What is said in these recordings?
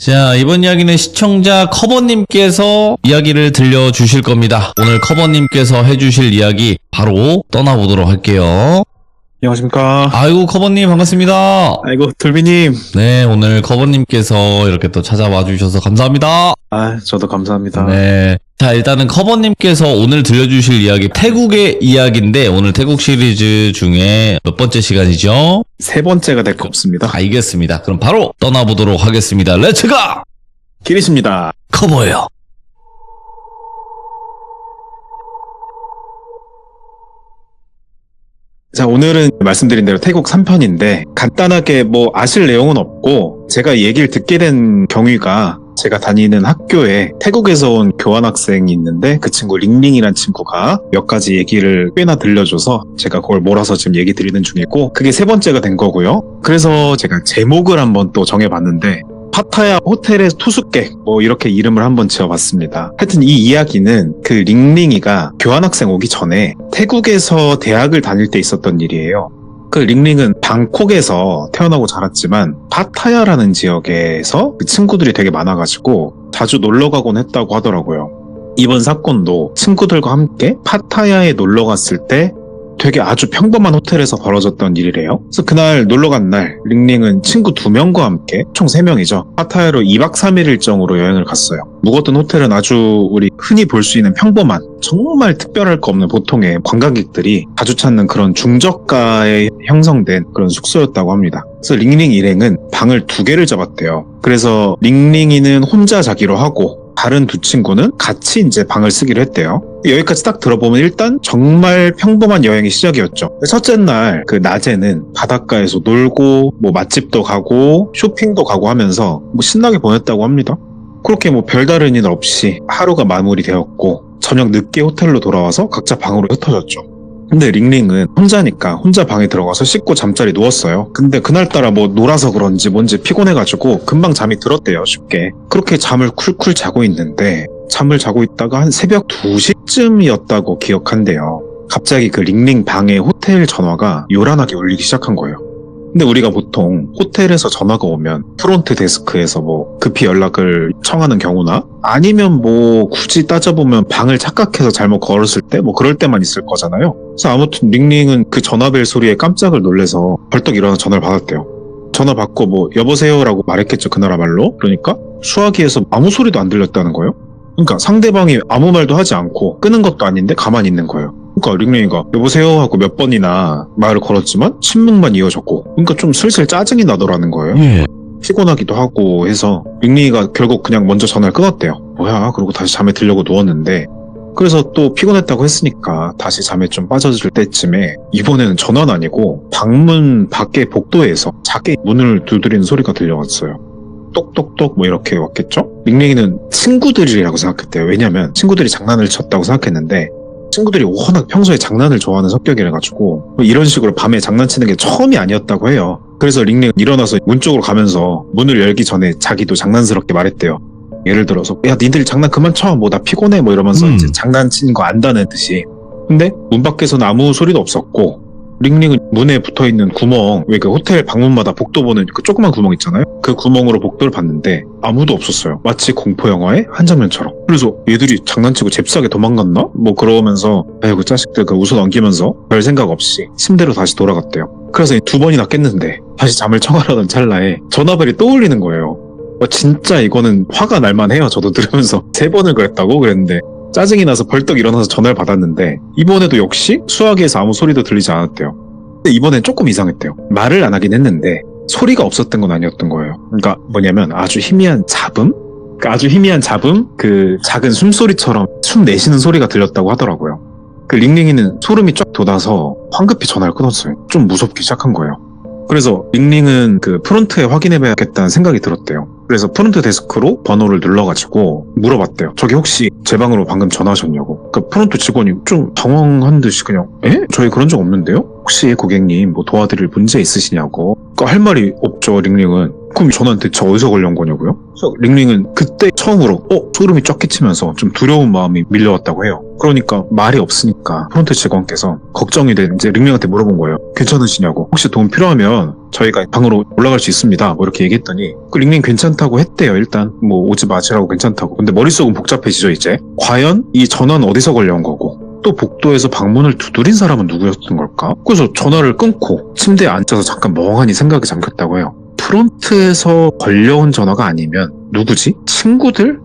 자, 이번 이야기는 시청자 커버님께서 이야기를 들려주실 겁니다. 오늘 커버님께서 해주실 이야기 바로 떠나보도록 할게요. 안녕하십니까. 아이고, 커버님 반갑습니다. 아이고, 돌비님. 네, 오늘 커버님께서 이렇게 또 찾아와 주셔서 감사합니다. 저도 감사합니다. 네. 자, 일단은 커버님께서 오늘 들려주실 이야기 태국의 이야기인데 오늘 태국 시리즈 중에 몇 번째 시간이죠? 세 번째가 될 것 같습니다. 알겠습니다. 그럼 바로 떠나보도록 하겠습니다. 렛츠가! 기리십니다. 커버예요. 자, 오늘은 말씀드린 대로 태국 3편인데 간단하게 아실 내용은 없고 제가 얘기를 듣게 된 경위가 제가 다니는 학교에 태국에서 온 교환학생이 있는데 그 친구 링링이란 친구가 몇 가지 얘기를 꽤나 들려줘서 제가 그걸 몰아서 지금 얘기 드리는 중이고 그게 세 번째가 된 거고요. 그래서 제가 제목을 한번 또 정해봤는데 파타야 호텔의 투숙객 이렇게 이름을 한번 지어봤습니다. 하여튼 이 이야기는 그 링링이가 교환학생 오기 전에 태국에서 대학을 다닐 때 있었던 일이에요. 그 링링은 방콕에서 태어나고 자랐지만 파타야라는 지역에서 그 친구들이 되게 많아가지고 자주 놀러가곤 했다고 하더라고요. 이번 사건도 친구들과 함께 파타야에 놀러갔을 때 되게 아주 평범한 호텔에서 벌어졌던 일이래요. 그래서 그날 놀러간 날 링링은 친구 2명과 함께 총 3명이죠. 파타야로 2박 3일 일정으로 여행을 갔어요. 묵었던 호텔은 아주 우리 흔히 볼 수 있는 평범한 정말 특별할 거 없는 보통의 관광객들이 자주 찾는 그런 중저가에 형성된 그런 숙소였다고 합니다. 그래서 링링 일행은 방을 2개를 잡았대요. 그래서 링링이는 혼자 자기로 하고 다른 2 친구는 같이 이제 방을 쓰기로 했대요. 여기까지 딱 들어보면 일단 정말 평범한 여행의 시작이었죠. 첫째 날 그 낮에는 바닷가에서 놀고 맛집도 가고 쇼핑도 가고 하면서 신나게 보냈다고 합니다. 그렇게 별다른 일 없이 하루가 마무리되었고 저녁 늦게 호텔로 돌아와서 각자 방으로 흩어졌죠. 근데 링링은 혼자니까 혼자 방에 들어가서 씻고 잠자리 누웠어요. 근데 그날따라 놀아서 그런지 뭔지 피곤해가지고 금방 잠이 들었대요, 쉽게. 그렇게 잠을 쿨쿨 자고 있는데 잠을 자고 있다가 한 새벽 2시쯤이었다고 기억한대요. 갑자기 그 링링 방에 호텔 전화가 요란하게 울리기 시작한 거예요. 근데 우리가 보통 호텔에서 전화가 오면 프론트 데스크에서 급히 연락을 청하는 경우나 아니면 굳이 따져보면 방을 착각해서 잘못 걸었을 때 그럴 때만 있을 거잖아요. 그래서 아무튼 링링은 그 전화벨 소리에 깜짝을 놀래서 벌떡 일어나서 전화를 받았대요. 전화 받고 여보세요 라고 말했겠죠, 그 나라 말로. 그러니까 수화기에서 아무 소리도 안 들렸다는 거예요. 그러니까 상대방이 아무 말도 하지 않고 끊은 것도 아닌데 가만히 있는 거예요. 그러니까 링링이가 여보세요 하고 몇 번이나 말을 걸었지만 침묵만 이어졌고 그러니까 좀 슬슬 짜증이 나더라는 거예요. 피곤하기도 하고 해서 링링이가 결국 그냥 먼저 전화를 끊었대요. 뭐야? 그러고 다시 잠에 들려고 누웠는데 그래서 또 피곤했다고 했으니까 다시 잠에 좀 빠져들 때쯤에 이번에는 전화는 아니고 방문 밖에 복도에서 작게 문을 두드리는 소리가 들려왔어요. 똑똑똑 이렇게 왔겠죠? 링링이는 친구들이라고 생각했대요. 왜냐면 친구들이 장난을 쳤다고 생각했는데 친구들이 워낙 평소에 장난을 좋아하는 성격이라가지고 이런 식으로 밤에 장난치는 게 처음이 아니었다고 해요. 그래서 링링은 일어나서 문 쪽으로 가면서 문을 열기 전에 자기도 장난스럽게 말했대요. 예를 들어서 야 니들 장난 그만 쳐 나 피곤해 이러면서 이제 장난치는 거 안다는 듯이. 근데 문 밖에서는 아무 소리도 없었고 링링은 문에 붙어있는 구멍, 왜 그 호텔 방문마다 복도 보는 그 조그만 구멍 있잖아요? 그 구멍으로 복도를 봤는데 아무도 없었어요. 마치 공포영화의 한 장면처럼. 그래서 얘들이 장난치고 잽싸게 도망갔나? 그러면서 아이고 자식들 웃어 넘기면서 별 생각 없이 침대로 다시 돌아갔대요. 그래서 2번이나 깼는데 다시 잠을 청하려던 찰나에 전화벨이 또 울리는 거예요. 진짜 이거는 화가 날만해요. 저도 들으면서 3번을 그랬다고 그랬는데 짜증이 나서 벌떡 일어나서 전화를 받았는데 이번에도 역시 수화기에서 아무 소리도 들리지 않았대요. 근데 이번엔 조금 이상했대요. 말을 안 하긴 했는데 소리가 없었던 건 아니었던 거예요. 그러니까 뭐냐면 아주 희미한 잡음? 그 작은 숨소리처럼 숨 내쉬는 소리가 들렸다고 하더라고요. 그 링링이는 소름이 쫙 돋아서 황급히 전화를 끊었어요. 좀 무섭기 시작한 거예요. 그래서 링링은 그 프론트에 확인해봐야겠다는 생각이 들었대요. 그래서 프론트 데스크로 번호를 눌러가지고 물어봤대요. 저기 혹시 제 방으로 방금 전화하셨냐고. 그 프론트 직원이 좀 당황한 듯이 그냥 저희 그런 적 없는데요? 혹시 고객님 뭐 도와드릴 문제 있으시냐고. 그러니까 할 말이 없죠, 링링은. 그럼 전화한테 저 어디서 걸려온 거냐고요? 그래서 링링은 그때 처음으로 소름이 쫙 끼치면서 좀 두려운 마음이 밀려왔다고 해요. 그러니까 말이 없으니까 프론트 직원께서 걱정이 돼 이제 링링한테 물어본 거예요. 괜찮으시냐고. 혹시 도움 필요하면 저희가 방으로 올라갈 수 있습니다. 뭐 이렇게 얘기했더니 그 링링 괜찮다고 했대요. 일단 뭐 오지 마시라고 괜찮다고. 근데 머릿속은 복잡해지죠 이제. 과연 이 전화는 어디서 걸려온 거고 또 복도에서 방문을 두드린 사람은 누구였던 걸까? 그래서 전화를 끊고 침대에 앉아서 잠깐 멍하니 생각에 잠겼다고 해요. 프론트에서 걸려온 전화가 아니면 누구지? 친구들?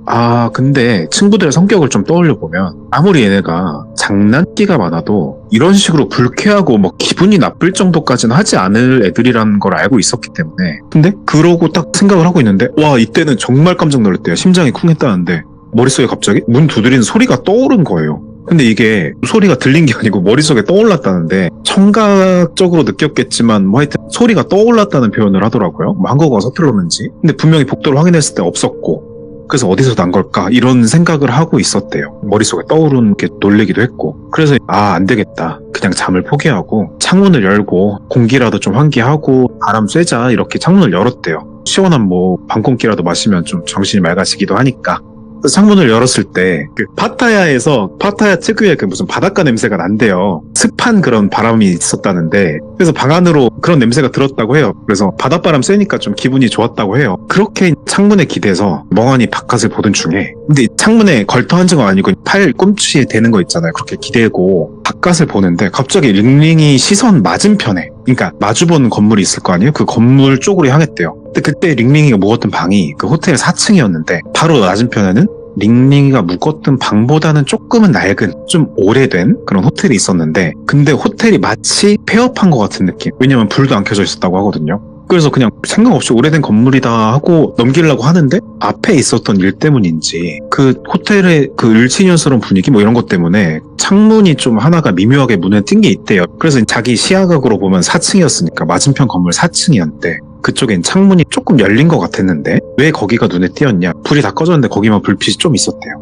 근데 친구들의 성격을 좀 떠올려보면 아무리 얘네가 장난기가 많아도 이런 식으로 불쾌하고 뭐 기분이 나쁠 정도까지는 하지 않을 애들이라는 걸 알고 있었기 때문에 근데 그러고 딱 생각을 하고 있는데 와 이때는 정말 깜짝 놀랐대요. 심장이 쿵 했다는데 머릿속에 갑자기 문 두드리는 소리가 떠오른 거예요. 근데 이게 소리가 들린 게 아니고 머릿속에 떠올랐다는데 청각적으로 느꼈겠지만 뭐 하여튼 소리가 떠올랐다는 표현을 하더라고요. 뭐 한국어가 서툴렀는지. 근데 분명히 복도를 확인했을 때 없었고 그래서 어디서 난 걸까 이런 생각을 하고 있었대요. 머릿속에 떠오른 게 놀래기도 했고 그래서 안 되겠다. 그냥 잠을 포기하고 창문을 열고 공기라도 좀 환기하고 바람 쐬자 이렇게 창문을 열었대요. 시원한 뭐 밤공기라도 마시면 좀 정신이 맑아지기도 하니까. 창문을 열었을 때 그 파타야에서 파타야 특유의 그 무슨 바닷가 냄새가 난대요. 습한 그런 바람이 있었다는데 그래서 방 안으로 그런 냄새가 들었다고 해요. 그래서 바닷바람 쐬니까 좀 기분이 좋았다고 해요. 그렇게 창문에 기대서 멍하니 바깥을 보던 중에 근데 창문에 걸터 앉은 건 아니고 팔 꿈치에 대는 거 있잖아요. 그렇게 기대고 바깥을 보는데 갑자기 링링이 시선 맞은편에 그러니까 마주보는 건물이 있을 거 아니에요? 그 건물 쪽으로 향했대요. 근데 그때 링링이가 묵었던 방이 그 호텔 4층이었는데 바로 맞은편에는 링링이가 묵었던 방보다는 조금은 낡은 좀 오래된 그런 호텔이 있었는데 근데 호텔이 마치 폐업한 것 같은 느낌. 왜냐면 불도 안 켜져 있었다고 하거든요. 그래서 그냥 생각 없이 오래된 건물이다 하고 넘기려고 하는데 앞에 있었던 일 때문인지 그 호텔의 그 을지년스러운 분위기 뭐 이런 것 때문에 창문이 좀 하나가 미묘하게 문에 띈 게 있대요. 그래서 자기 시야각으로 보면 4층이었으니까 맞은편 건물 4층이었는데 그쪽엔 창문이 조금 열린 것 같았는데 왜 거기가 눈에 띄었냐. 불이 다 꺼졌는데 거기만 불빛이 좀 있었대요.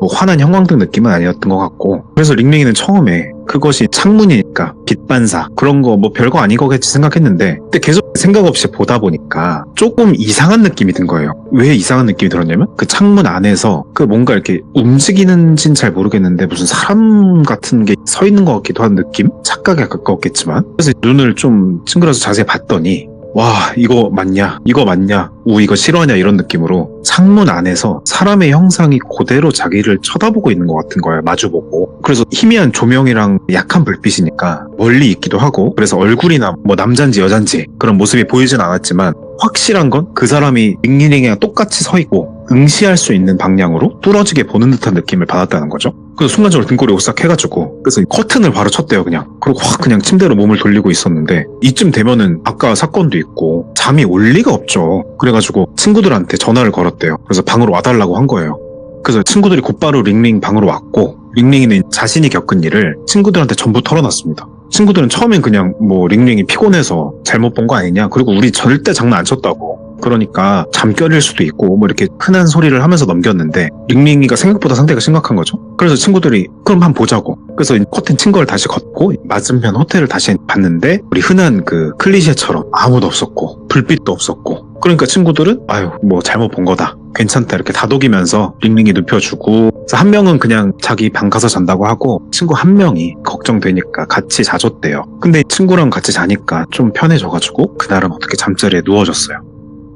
뭐 환한 형광등 느낌은 아니었던 것 같고 그래서 링링이는 처음에 그것이 창문이니까 빛 반사 그런 거 뭐 별거 아닌 거겠지 생각했는데 근데 계속 생각 없이 보다 보니까 조금 이상한 느낌이 든 거예요. 왜 이상한 느낌이 들었냐면 그 창문 안에서 그 뭔가 이렇게 움직이는진 잘 모르겠는데 무슨 사람 같은 게 서 있는 것 같기도 한 느낌? 착각에 가까웠겠지만 그래서 눈을 좀 찡그려서 자세히 봤더니 와 이거 맞냐 이거 실화냐 이런 느낌으로 창문 안에서 사람의 형상이 그대로 자기를 쳐다보고 있는 것 같은 거예요. 마주보고. 그래서 희미한 조명이랑 약한 불빛이니까 멀리 있기도 하고 그래서 얼굴이나 뭐 남잔지 여잔지 그런 모습이 보이진 않았지만 확실한 건 그 사람이 링링이랑 똑같이 서 있고 응시할 수 있는 방향으로 뚫어지게 보는 듯한 느낌을 받았다는 거죠. 그래서 순간적으로 등골이 오싹해가지고 그래서 커튼을 바로 쳤대요 그냥. 그리고 확 그냥 침대로 몸을 돌리고 있었는데 이쯤 되면은 아까 사건도 있고 잠이 올 리가 없죠. 그래가지고 친구들한테 전화를 걸었대요. 그래서 방으로 와달라고 한 거예요. 그래서 친구들이 곧바로 링링 방으로 왔고 링링이는 자신이 겪은 일을 친구들한테 전부 털어놨습니다. 친구들은 처음엔 그냥 뭐 링링이 피곤해서 잘못 본 거 아니냐 그리고 우리 절대 장난 안 쳤다고 그러니까 잠결일 수도 있고 뭐 이렇게 흔한 소리를 하면서 넘겼는데 링링이가 생각보다 상태가 심각한 거죠. 그래서 친구들이 그럼 한번 보자고 그래서 커튼 친 걸 다시 걷고 맞은편 호텔을 다시 봤는데 우리 흔한 그 클리셰처럼 아무도 없었고 불빛도 없었고 그러니까 친구들은 뭐 잘못 본 거다 괜찮다 이렇게 다독이면서 링링이 눕혀주고 그래서 한 명은 그냥 자기 방 가서 잔다고 하고 친구 한 명이 걱정되니까 같이 자줬대요. 근데 친구랑 같이 자니까 좀 편해져가지고 그날은 어떻게 잠자리에 누워줬어요.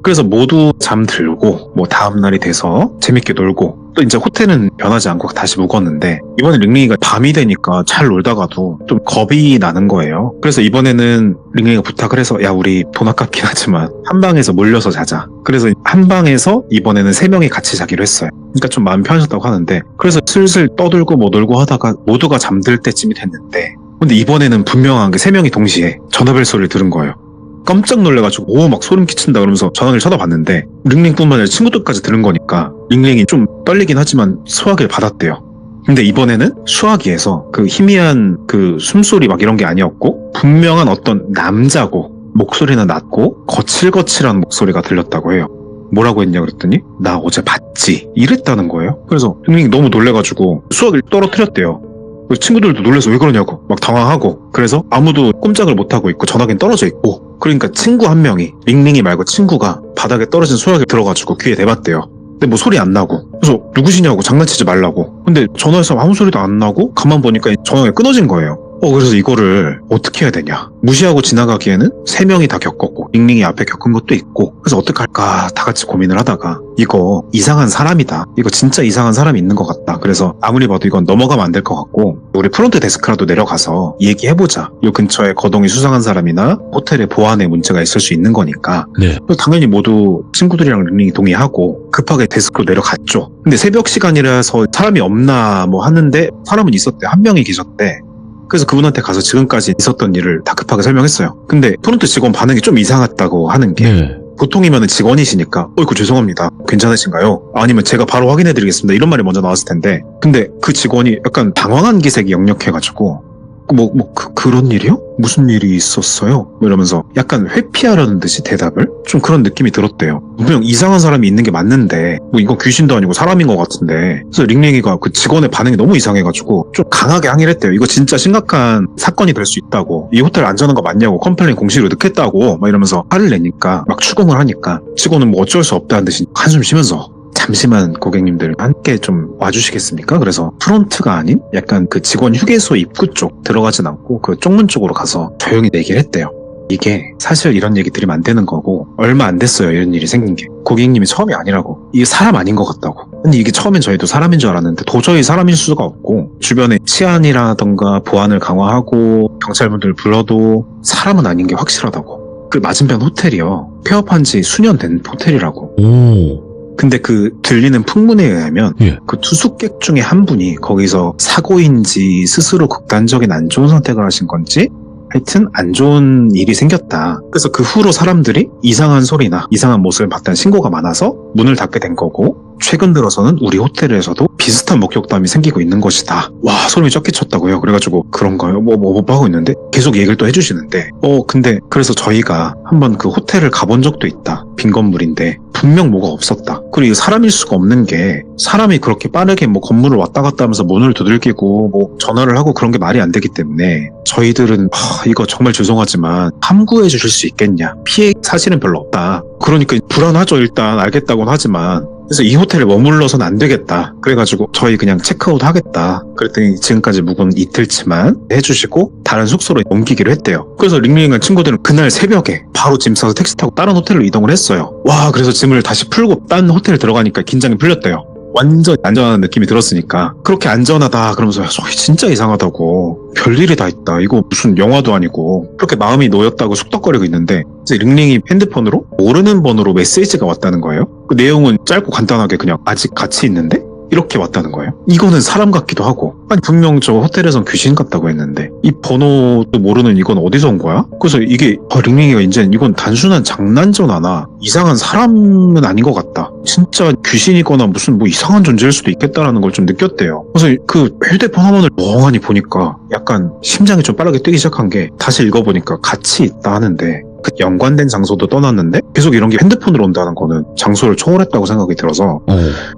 그래서 모두 잠들고 뭐 다음날이 돼서 재밌게 놀고 또 이제 호텔은 변하지 않고 다시 묵었는데 이번에 링링이가 밤이 되니까 잘 놀다가도 좀 겁이 나는 거예요. 그래서 이번에는 링링이가 부탁을 해서 야 우리 돈 아깝긴 하지만 한 방에서 몰려서 자자. 그래서 한 방에서 이번에는 3명이 같이 자기로 했어요. 그러니까 좀 마음 편해졌다고 하는데 그래서 슬슬 떠들고 뭐 놀고 하다가 모두가 잠들 때쯤이 됐는데 근데 이번에는 분명한 게 3명이 동시에 전화벨 소리를 들은 거예요. 깜짝 놀래가지고 막 소름 끼친다 그러면서 전화기를 쳐다봤는데 링링뿐만 아니라 친구들까지 들은 거니까 링링이 좀 떨리긴 하지만 수화기를 받았대요. 근데 이번에는 수화기에서 그 희미한 그 숨소리 막 이런 게 아니었고 분명한 어떤 남자고 목소리는 낮고 거칠거칠한 목소리가 들렸다고 해요. 뭐라고 했냐 그랬더니 나 어제 봤지 이랬다는 거예요. 그래서 링링이 너무 놀래가지고 수화기를 떨어뜨렸대요. 친구들도 놀라서 왜 그러냐고 막 당황하고, 그래서 아무도 꼼짝을 못하고 있고 전화기는 떨어져 있고, 그러니까 친구 한 명이, 링링이 말고 친구가 바닥에 떨어진 소화기 들어가지고 귀에 대봤대요. 근데 뭐 소리 안 나고, 그래서 누구시냐고 장난치지 말라고. 근데 전화해서 아무 소리도 안 나고 가만 보니까 전화가 끊어진 거예요. 그래서 이거를 어떻게 해야 되냐. 무시하고 지나가기에는 3명이 다 겪었고 링링이 앞에 겪은 것도 있고, 그래서 어떡할까 다 같이 고민을 하다가 이거 이상한 사람이다, 이거 진짜 이상한 사람이 있는 것 같다. 그래서 아무리 봐도 이건 넘어가면 안 될 것 같고 우리 프론트 데스크라도 내려가서 얘기해보자. 이 근처에 거동이 수상한 사람이나 호텔의 보안에 문제가 있을 수 있는 거니까. 네. 당연히 모두 친구들이랑 링링이 동의하고 급하게 데스크로 내려갔죠. 근데 새벽 시간이라서 사람이 없나 뭐 하는데 사람은 있었대. 한 명이 계셨대. 그래서 그분한테 가서 지금까지 있었던 일을 다 급하게 설명했어요. 근데 프론트 직원 반응이 좀 이상했다고 하는 게, 네. 보통이면 직원이시니까 이거 죄송합니다, 괜찮으신가요? 아니면 제가 바로 확인해드리겠습니다, 이런 말이 먼저 나왔을 텐데, 근데 그 직원이 약간 당황한 기색이 역력해가지고 그런 일이요? 무슨 일이 있었어요? 이러면서 약간 회피하려는 듯이 대답을? 좀 그런 느낌이 들었대요. 분명 이상한 사람이 있는 게 맞는데 이거 귀신도 아니고 사람인 것 같은데. 그래서 링링이가 그 직원의 반응이 너무 이상해가지고 좀 강하게 항의를 했대요. 이거 진짜 심각한 사건이 될 수 있다고, 이 호텔 안전한 거 맞냐고 컴플레인 공식으로 넣겠다고 막 이러면서 화를 내니까, 막 추궁을 하니까 직원은 뭐 어쩔 수 없다는 듯이 한숨 쉬면서, 잠시만 고객님들 함께 좀 와주시겠습니까? 그래서 프론트가 아닌 약간 그 직원 휴게소 입구 쪽 들어가진 않고 그 쪽문 쪽으로 가서 조용히 얘기를 했대요. 이게 사실 이런 얘기 드리면 안 되는 거고, 얼마 안 됐어요 이런 일이 생긴 게. 고객님이 처음이 아니라고. 이게 사람 아닌 것 같다고. 근데 이게 처음엔 저희도 사람인 줄 알았는데 도저히 사람일 수가 없고, 주변에 치안이라던가 보안을 강화하고 경찰분들 불러도 사람은 아닌 게 확실하다고. 그 맞은편 호텔이요, 폐업한 지 수년 된 호텔이라고. 오. 근데 그 들리는 풍문에 의하면 예. 그 투숙객 중에 한 분이 거기서 사고인지 스스로 극단적인 안 좋은 선택을 하신 건지 하여튼 안 좋은 일이 생겼다. 그래서 그 후로 사람들이 이상한 소리나 이상한 모습을 봤다는 신고가 많아서 문을 닫게 된 거고, 최근 들어서는 우리 호텔에서도 비슷한 목격담이 생기고 있는 것이다. 와, 소름이 쫙 끼쳤다고요. 그래가지고 그런가요? 뭐 하고 있는데 계속 얘기를 또 해주시는데, 근데 그래서 저희가 한번 그 호텔을 가본 적도 있다. 빈 건물인데 분명 뭐가 없었다. 그리고 사람일 수가 없는 게, 사람이 그렇게 빠르게 뭐 건물을 왔다 갔다 하면서 문을 두들기고 뭐 전화를 하고 그런 게 말이 안 되기 때문에 저희들은 이거 정말 죄송하지만 함구해 주실 수 있겠냐. 피해 사실은 별로 없다. 그러니까 불안하죠. 일단 알겠다고는 하지만. 그래서 이 호텔에 머물러서는 안 되겠다. 그래가지고 저희 그냥 체크아웃 하겠다. 그랬더니 지금까지 묵은 이틀치만 해주시고 다른 숙소로 옮기기로 했대요. 그래서 링링한 친구들은 그날 새벽에 바로 짐 싸서 택시 타고 다른 호텔로 이동을 했어요. 와, 그래서 짐을 다시 풀고 딴 호텔 들어가니까 긴장이 풀렸대요. 완전 안전한 느낌이 들었으니까. 그렇게 안전하다 그러면서 저희 진짜 이상하다고, 별일이 다 있다, 이거 무슨 영화도 아니고, 그렇게 마음이 놓였다고 숙덕거리고 있는데 이제 링링이 핸드폰으로 모르는 번호로 메시지가 왔다는 거예요. 그 내용은 짧고 간단하게 그냥 아직 같이 있는데? 이렇게 왔다는 거예요. 이거는 사람 같기도 하고, 아니 분명 저 호텔에선 귀신 같다고 했는데 이 번호도 모르는 이건 어디서 온 거야? 그래서 이게 링링이가 이제 이건 단순한 장난 전화나 이상한 사람은 아닌 것 같다, 진짜 귀신이거나 무슨 뭐 이상한 존재일 수도 있겠다라는 걸 좀 느꼈대요. 그래서 그 휴대폰 화면을 멍하니 보니까 약간 심장이 좀 빠르게 뛰기 시작한 게, 다시 읽어보니까 같이 있다 하는데 그 연관된 장소도 떠났는데 계속 이런 게 핸드폰으로 온다는 거는 장소를 초월했다고 생각이 들어서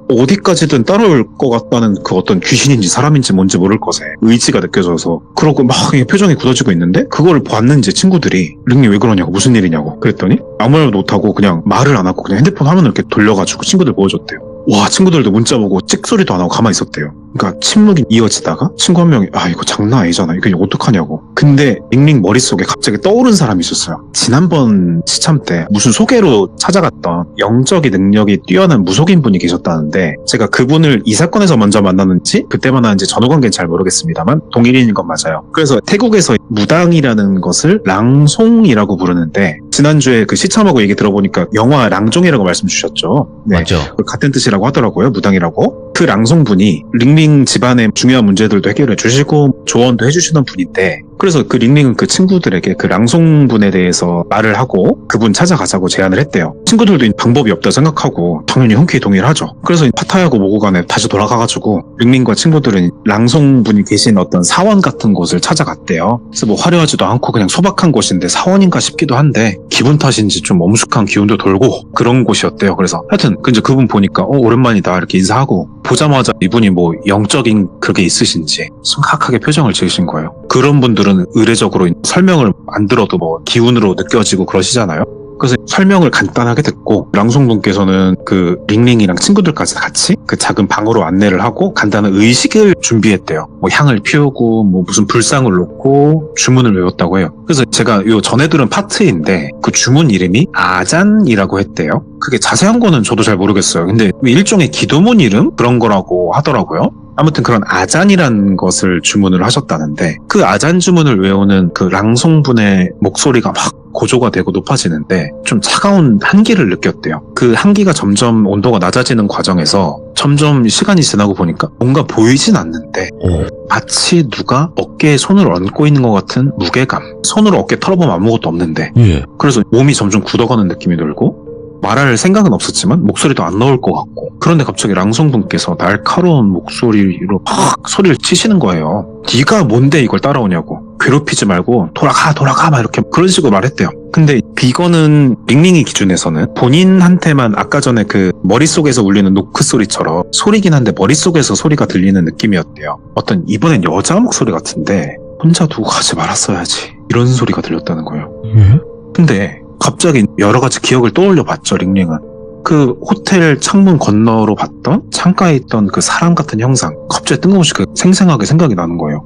어디까지든 따라올 것 같다는 그 어떤 귀신인지 사람인지 뭔지 모를 것에 의지가 느껴져서, 그러고 막 표정이 굳어지고 있는데 그거를 봤는지 친구들이 링링 왜 그러냐고, 무슨 일이냐고 그랬더니 아무 말도 못하고 그냥 말을 안 하고 그냥 핸드폰 화면을 이렇게 돌려가지고 친구들 보여줬대요. 와, 친구들도 문자 보고 찍소리도 안 하고 가만히 있었대요. 그러니까 침묵이 이어지다가 친구 한 명이 이거 장난 아니잖아, 이게 어떡하냐고. 근데 링링 머릿속에 갑자기 떠오른 사람이 있었어요. 지난번 시참 때 무슨 소개로 찾아갔던 영적인 능력이 뛰어난 무속인 분이 계셨다는데, 제가 그분을 이 사건에서 먼저 만났는지 그때 만났는지 전후관계는 잘 모르겠습니다만 동일인인 건 맞아요. 그래서 태국에서 무당이라는 것을 랑송이라고 부르는데, 지난주에 그 시참하고 얘기 들어보니까 영화 랑종이라고 말씀 주셨죠. 네. 맞죠. 같은 뜻이라고 하더라고요, 무당이라고. 그 랑송분이 링링 집안의 중요한 문제들도 해결해 주시고 조언도 해주시던 분인데, 그래서 그 링링은 그 친구들에게 그 랑송분에 대해서 말을 하고 그분 찾아가자고 제안을 했대요. 친구들도 방법이 없다 생각하고 당연히 흔쾌히 동의를 하죠. 그래서 파타야고 뭐고 간에 다시 돌아가가지고 링링과 친구들은 랑송분이 계신 어떤 사원 같은 곳을 찾아갔대요. 그래서 뭐 화려하지도 않고 그냥 소박한 곳인데 사원인가 싶기도 한데 기분 탓인지 좀 엄숙한 기운도 돌고 그런 곳이었대요. 그래서 하여튼 이제 그분 보니까 오랜만이다 이렇게 인사하고 보자마자 이분이 뭐 영적인 그게 있으신지 심각하게 표정을 지으신 거예요. 그런 분들은 의례적으로 설명을 안 들어도 뭐 기운으로 느껴지고 그러시잖아요. 그래서 설명을 간단하게 듣고 랑송분께서는 그 링링이랑 친구들까지 같이 그 작은 방으로 안내를 하고 간단한 의식을 준비했대요. 뭐 향을 피우고 뭐 무슨 불상을 놓고 주문을 외웠다고 해요. 그래서 제가 요 전에 들은 파트인데 그 주문 이름이 아잔이라고 했대요. 그게 자세한 거는 저도 잘 모르겠어요. 근데 일종의 기도문 이름? 그런 거라고 하더라고요. 아무튼 그런 아잔이라는 것을 주문을 하셨다는데 그 아잔 주문을 외우는 그 랑송분의 목소리가 막 고조가 되고 높아지는데 좀 차가운 한기를 느꼈대요. 그 한기가 점점 온도가 낮아지는 과정에서 점점 시간이 지나고 보니까 뭔가 보이진 않는데 마치 누가 어깨에 손을 얹고 있는 것 같은 무게감. 손으로 어깨 털어보면 아무것도 없는데 그래서 몸이 점점 굳어가는 느낌이 들고 말할 생각은 없었지만 목소리도 안 나올 것 같고 그런데 갑자기 랑송분께서 날카로운 목소리로 팍 소리를 치시는 거예요. 네가 뭔데 이걸 따라오냐고. 괴롭히지 말고 돌아가 막 이렇게 그런 식으로 말했대요. 근데 이거는 링링이 기준에서는 본인한테만 아까 전에 그 머릿속에서 울리는 노크 소리처럼 소리긴 한데 머릿속에서 소리가 들리는 느낌이었대요. 어떤 이번엔 여자 목소리 같은데 혼자 두고 가지 말았어야지 이런 소리가 들렸다는 거예요. 근데 갑자기 여러 가지 기억을 떠올려 봤죠, 링링은. 그 호텔 창문 건너로 봤던 창가에 있던 그 사람 같은 형상. 갑자기 뜬금없이 그 생생하게 생각이 나는 거예요.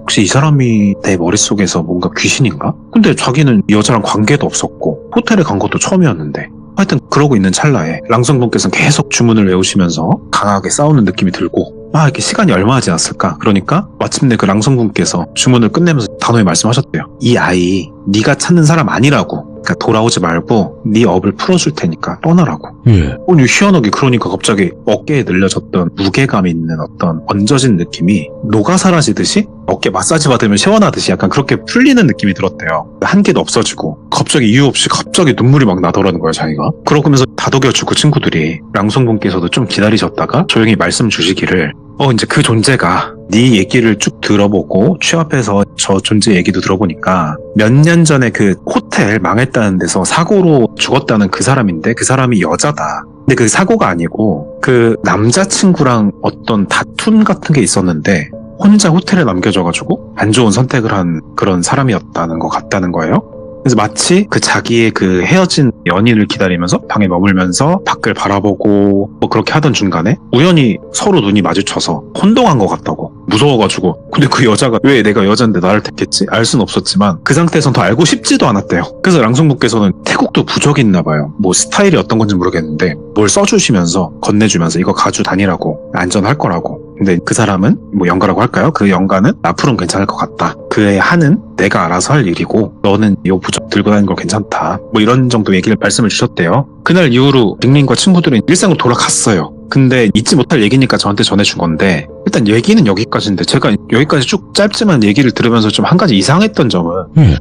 혹시 이 사람이 내 머릿속에서 뭔가 귀신인가? 근데 자기는 이 여자랑 관계도 없었고 호텔에 간 것도 처음이었는데 하여튼 그러고 있는 찰나에 랑송분께서는 계속 주문을 외우시면서 강하게 싸우는 느낌이 들고 이렇게 시간이 얼마나 지났을까? 그러니까 마침내 그 랑송분께서 주문을 끝내면서 단호히 말씀하셨대요. 이 아이 네가 찾는 사람 아니라고. 그러니까 돌아오지 말고 네 업을 풀어줄 테니까 떠나라고. 아니 희한하게 그러니까 갑자기 어깨에 늘려졌던 무게감 있는 어떤 얹어진 느낌이 녹아 사라지듯이 어깨 마사지 받으면 시원하듯이 약간 그렇게 풀리는 느낌이 들었대요. 한계도 없어지고 갑자기 이유 없이 갑자기 눈물이 막 나더라는 거야 자기가. 그러면서 다독여주고 친구들이 랑송분께서도 좀 기다리셨다가 조용히 말씀 주시기를 이제 그 존재가 네 얘기를 쭉 들어보고 취업해서 저 존재 얘기도 들어보니까 몇 년 전에 그 호텔 망했다는 데서 사고로 죽었다는 그 사람인데 그 사람이 여자다. 근데 그 사고가 아니고 그 남자친구랑 어떤 다툼 같은 게 있었는데 혼자 호텔에 남겨져가지고 안 좋은 선택을 한 그런 사람이었다는 것 같다는 거예요. 그래서 마치 그 자기의 그 헤어진 연인을 기다리면서 방에 머물면서 밖을 바라보고 뭐 그렇게 하던 중간에 우연히 서로 눈이 마주쳐서 혼동한 것 같다고. 무서워가지고. 근데 그 여자가 왜 내가 여잔데 나를 택했지? 알 순 없었지만 그 상태에선 더 알고 싶지도 않았대요. 그래서 랑송분께서는 태국도 부적이 있나 봐요. 뭐 스타일이 어떤 건지 모르겠는데 뭘 써주시면서 건네주면서 이거 가지고 다니라고. 안전할 거라고. 근데 그 사람은 뭐 영가라고 할까요? 그 영가는 앞으로는 괜찮을 것 같다. 그의 한은 내가 알아서 할 일이고 너는 이 부적 들고 다니는 거 괜찮다. 뭐 이런 정도 얘기를 말씀을 주셨대요. 그날 이후로 링링과 친구들은 일상으로 돌아갔어요. 근데 잊지 못할 얘기니까 저한테 전해준 건데 일단 얘기는 여기까지인데 제가 여기까지 쭉 짧지만 얘기를 들으면서 좀 한 가지 이상했던 점은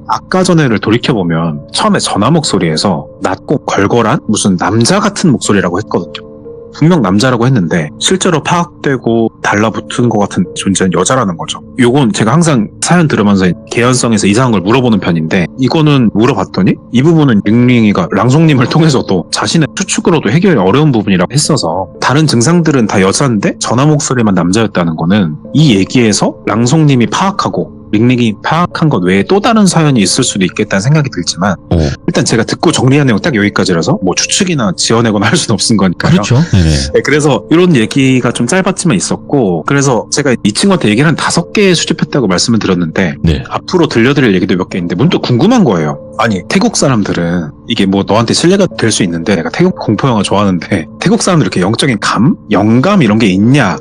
아까 전에를 돌이켜보면 처음에 전화 목소리에서 낮고 걸걸한 무슨 남자 같은 목소리라고 했거든요. 분명 남자라고 했는데 실제로 파악되고 달라붙은 것 같은 존재는 여자라는 거죠. 요건 제가 항상 사연 들으면서 개연성에서 이상한 걸 물어보는 편인데 이거는 물어봤더니 이 부분은 링링이가 랑송님을 통해서도 자신의 추측으로도 해결이 어려운 부분이라고 했어서 다른 증상들은 다 여자인데 전화 목소리만 남자였다는 거는 이 얘기에서 랑송님이 파악하고 링링이 파악한 것 외에 또 다른 사연이 있을 수도 있겠다는 생각이 들지만 일단 제가 듣고 정리한 내용 딱 여기까지라서 뭐 추측이나 지어내거나 할 수는 없은 거니까요. 그렇죠. 네, 그래서 이런 얘기가 좀 짧았지만 있었고 그래서 제가 이 친구한테 얘기를 한 5개 수집했다고 말씀을 드렸는데 앞으로 들려드릴 얘기도 몇 개 있는데 문득 궁금한 거예요. 아니 태국 사람들은 이게 뭐 너한테 신뢰가 될 수 있는데 내가 태국 공포영화 좋아하는데 태국 사람들 이렇게 영적인 감? 영감 이런 게 있냐?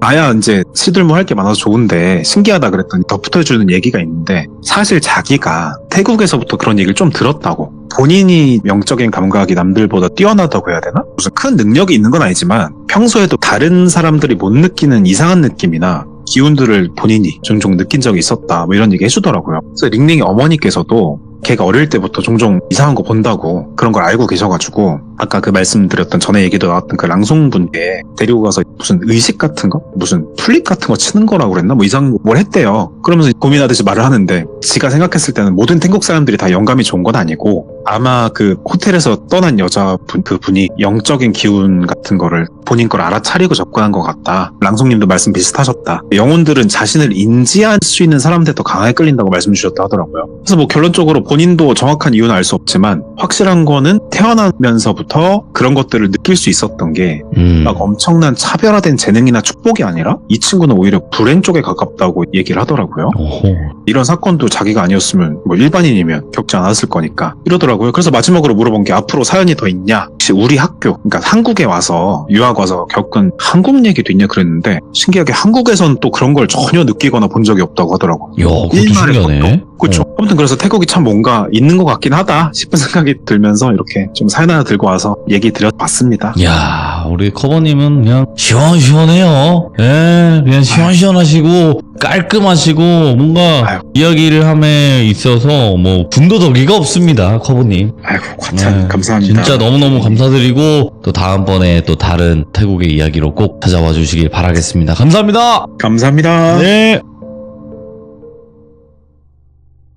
나야 이제 시들모 할 게 많아서 좋은데 신기하다 그랬더니 덧붙여주는 얘기가 있는데 사실 자기가 태국에서부터 그런 얘기를 좀 들었다고. 본인이 영적인 감각이 남들보다 뛰어나다고 해야 되나? 무슨 큰 능력이 있는 건 아니지만 평소에도 다른 사람들이 못 느끼는 이상한 느낌이나 기운들을 본인이 종종 느낀 적이 있었다 뭐 이런 얘기 해주더라고요. 그래서 링링이 어머니께서도 걔가 어릴 때부터 종종 이상한 거 본다고 그런 걸 알고 계셔가지고 아까 그 말씀드렸던 전에 얘기도 나왔던 그 랑송분께 데리고 가서 무슨 의식 같은 거? 무슨 플립 같은 거 치는 거라고 그랬나? 뭐 이상 뭘 했대요. 그러면서 고민하듯이 말을 하는데 지가 생각했을 때는 모든 태국 사람들이 다 영감이 좋은 건 아니고 아마 그 호텔에서 떠난 여자분 그분이 영적인 기운 같은 거를 본인 걸 알아차리고 접근한 것 같다. 랑송님도 말씀 비슷하셨다. 영혼들은 자신을 인지할 수 있는 사람한테 더 강하게 끌린다고 말씀 주셨다 하더라고요. 그래서 뭐 결론적으로 본인도 정확한 이유는 알 수 없지만 확실한 거는 태어나면서부터 그런 것들을 느낄 수 있었던 게 막 엄청난 차별화된 재능이나 축복이 아니라 이 친구는 오히려 불행 쪽에 가깝다고 얘기를 하더라고요. 오호. 이런 사건도 자기가 아니었으면 뭐 일반인이면 겪지 않았을 거니까 이러더라고요. 그래서 마지막으로 물어본 게 앞으로 사연이 더 있냐? 혹시 우리 학교, 그러니까 한국에 와서 유학 와서 겪은 한국 얘기도 있냐 그랬는데 신기하게 한국에선 또 그런 걸 전혀 느끼거나 본 적이 없다고 하더라고요. 이야, 그것도 신기하네. 그렇죠. 아무튼 그래서 태국이 참 뭔가 있는 것 같긴 하다 싶은 생각이 들면서 이렇게 좀 사연 하나 들고 와서 얘기 드려봤습니다. 이야, 우리 커버님은 그냥 시원시원해요. 예, 그냥 시원시원하시고 깔끔하시고 뭔가 아유. 이야기를 함에 있어서 뭐 군더더기가 없습니다, 커버님. 아이고 과찬 네, 감사합니다. 진짜 너무너무 감사드리고 또 다음번에 또 다른 태국의 이야기로 꼭 찾아와 주시길 바라겠습니다. 감사합니다. 감사합니다. 네.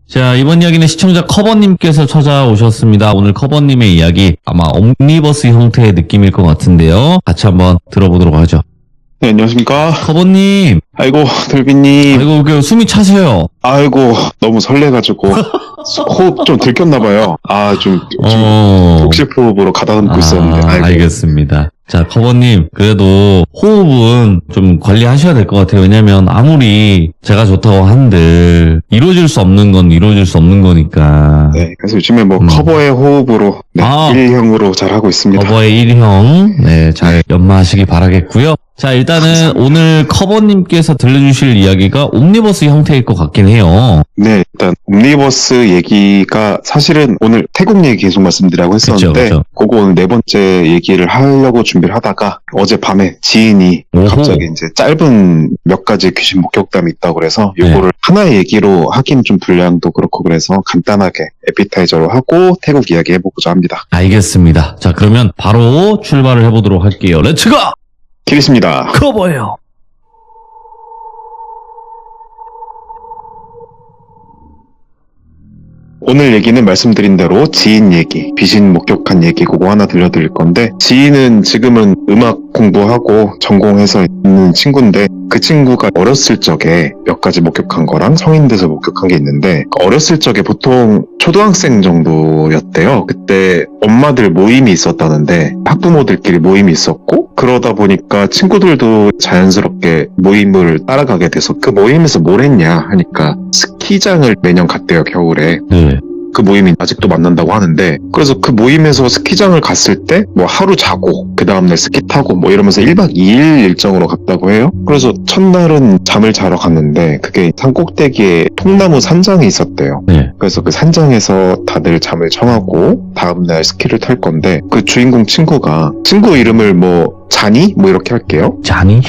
자, 이번 이야기는 시청자 커버님께서 찾아오셨습니다. 오늘 커버님의 이야기 아마 옴니버스 형태의 느낌일 것 같은데요. 같이 한번 들어보도록 하죠. 네, 안녕하십니까. 커버님, 아이고, 돌비님. 아이고, 그 숨이 차세요. 아이고, 너무 설레가지고. 호흡 좀 들켰나봐요. 좀 복식 호흡으로 가다듬고 있었는데. 아이고. 알겠습니다. 자, 커버님, 그래도 호흡은 좀 관리하셔야 될 것 같아요. 왜냐면 아무리 제가 좋다고 한들 이루어질 수 없는 건 이루어질 수 없는 거니까. 네, 그래서 요즘에 뭐 커버의 호흡으로 네, 일형으로 잘 하고 있습니다. 커버의 1형, 네, 잘 연마하시기 바라겠고요. 자, 일단은 감사합니다. 오늘 커버님께서 들려주실 이야기가 옴니버스 형태일 것 같긴 해요. 네, 일단 옴니버스 얘기가 사실은 오늘 태국 얘기 계속 말씀드리라고 했었는데 그쵸. 그거 오늘 네 번째 얘기를 하려고 준비를 하다가 어젯밤에 지인이 오호. 갑자기 이제 짧은 몇 가지 귀신 목격담이 있다고 그래서 요거를 하나의 얘기로 하긴 좀 분량도 그렇고 그래서 간단하게 에피타이저로 하고 태국 이야기 해보고자 합니다. 알겠습니다. 자, 그러면 바로 출발을 해보도록 할게요. 렛츠고! 키리스입니다. 커버예요. 오늘 얘기는 말씀드린 대로 지인 얘기, 귀신 목격한 얘기 그거 하나 들려드릴 건데 지인은 지금은 음악 공부하고 전공해서 있는 친구인데 그 친구가 어렸을 적에 몇 가지 목격한 거랑 성인 돼서 목격한 게 있는데 어렸을 적에 보통 초등학생 정도였대요. 그때 엄마들 모임이 있었다는데 학부모들끼리 모임이 있었고 그러다 보니까 친구들도 자연스럽게 모임을 따라가게 돼서 그 모임에서 뭘 했냐 하니까 스키장을 매년 갔대요, 겨울에. 네. 그 모임이 아직도 만난다고 하는데 그래서 그 모임에서 스키장을 갔을 때 뭐 하루 자고 그 다음날 스키 타고 뭐 이러면서 1박 2일 일정으로 갔다고 해요. 그래서 첫날은 잠을 자러 갔는데 그게 산 꼭대기에 통나무 산장이 있었대요. 네. 그래서 그 산장에서 다들 잠을 청하고 다음날 스키를 탈 건데 그 주인공 친구 이름을 뭐 잔이? 뭐 이렇게 할게요. 잔이?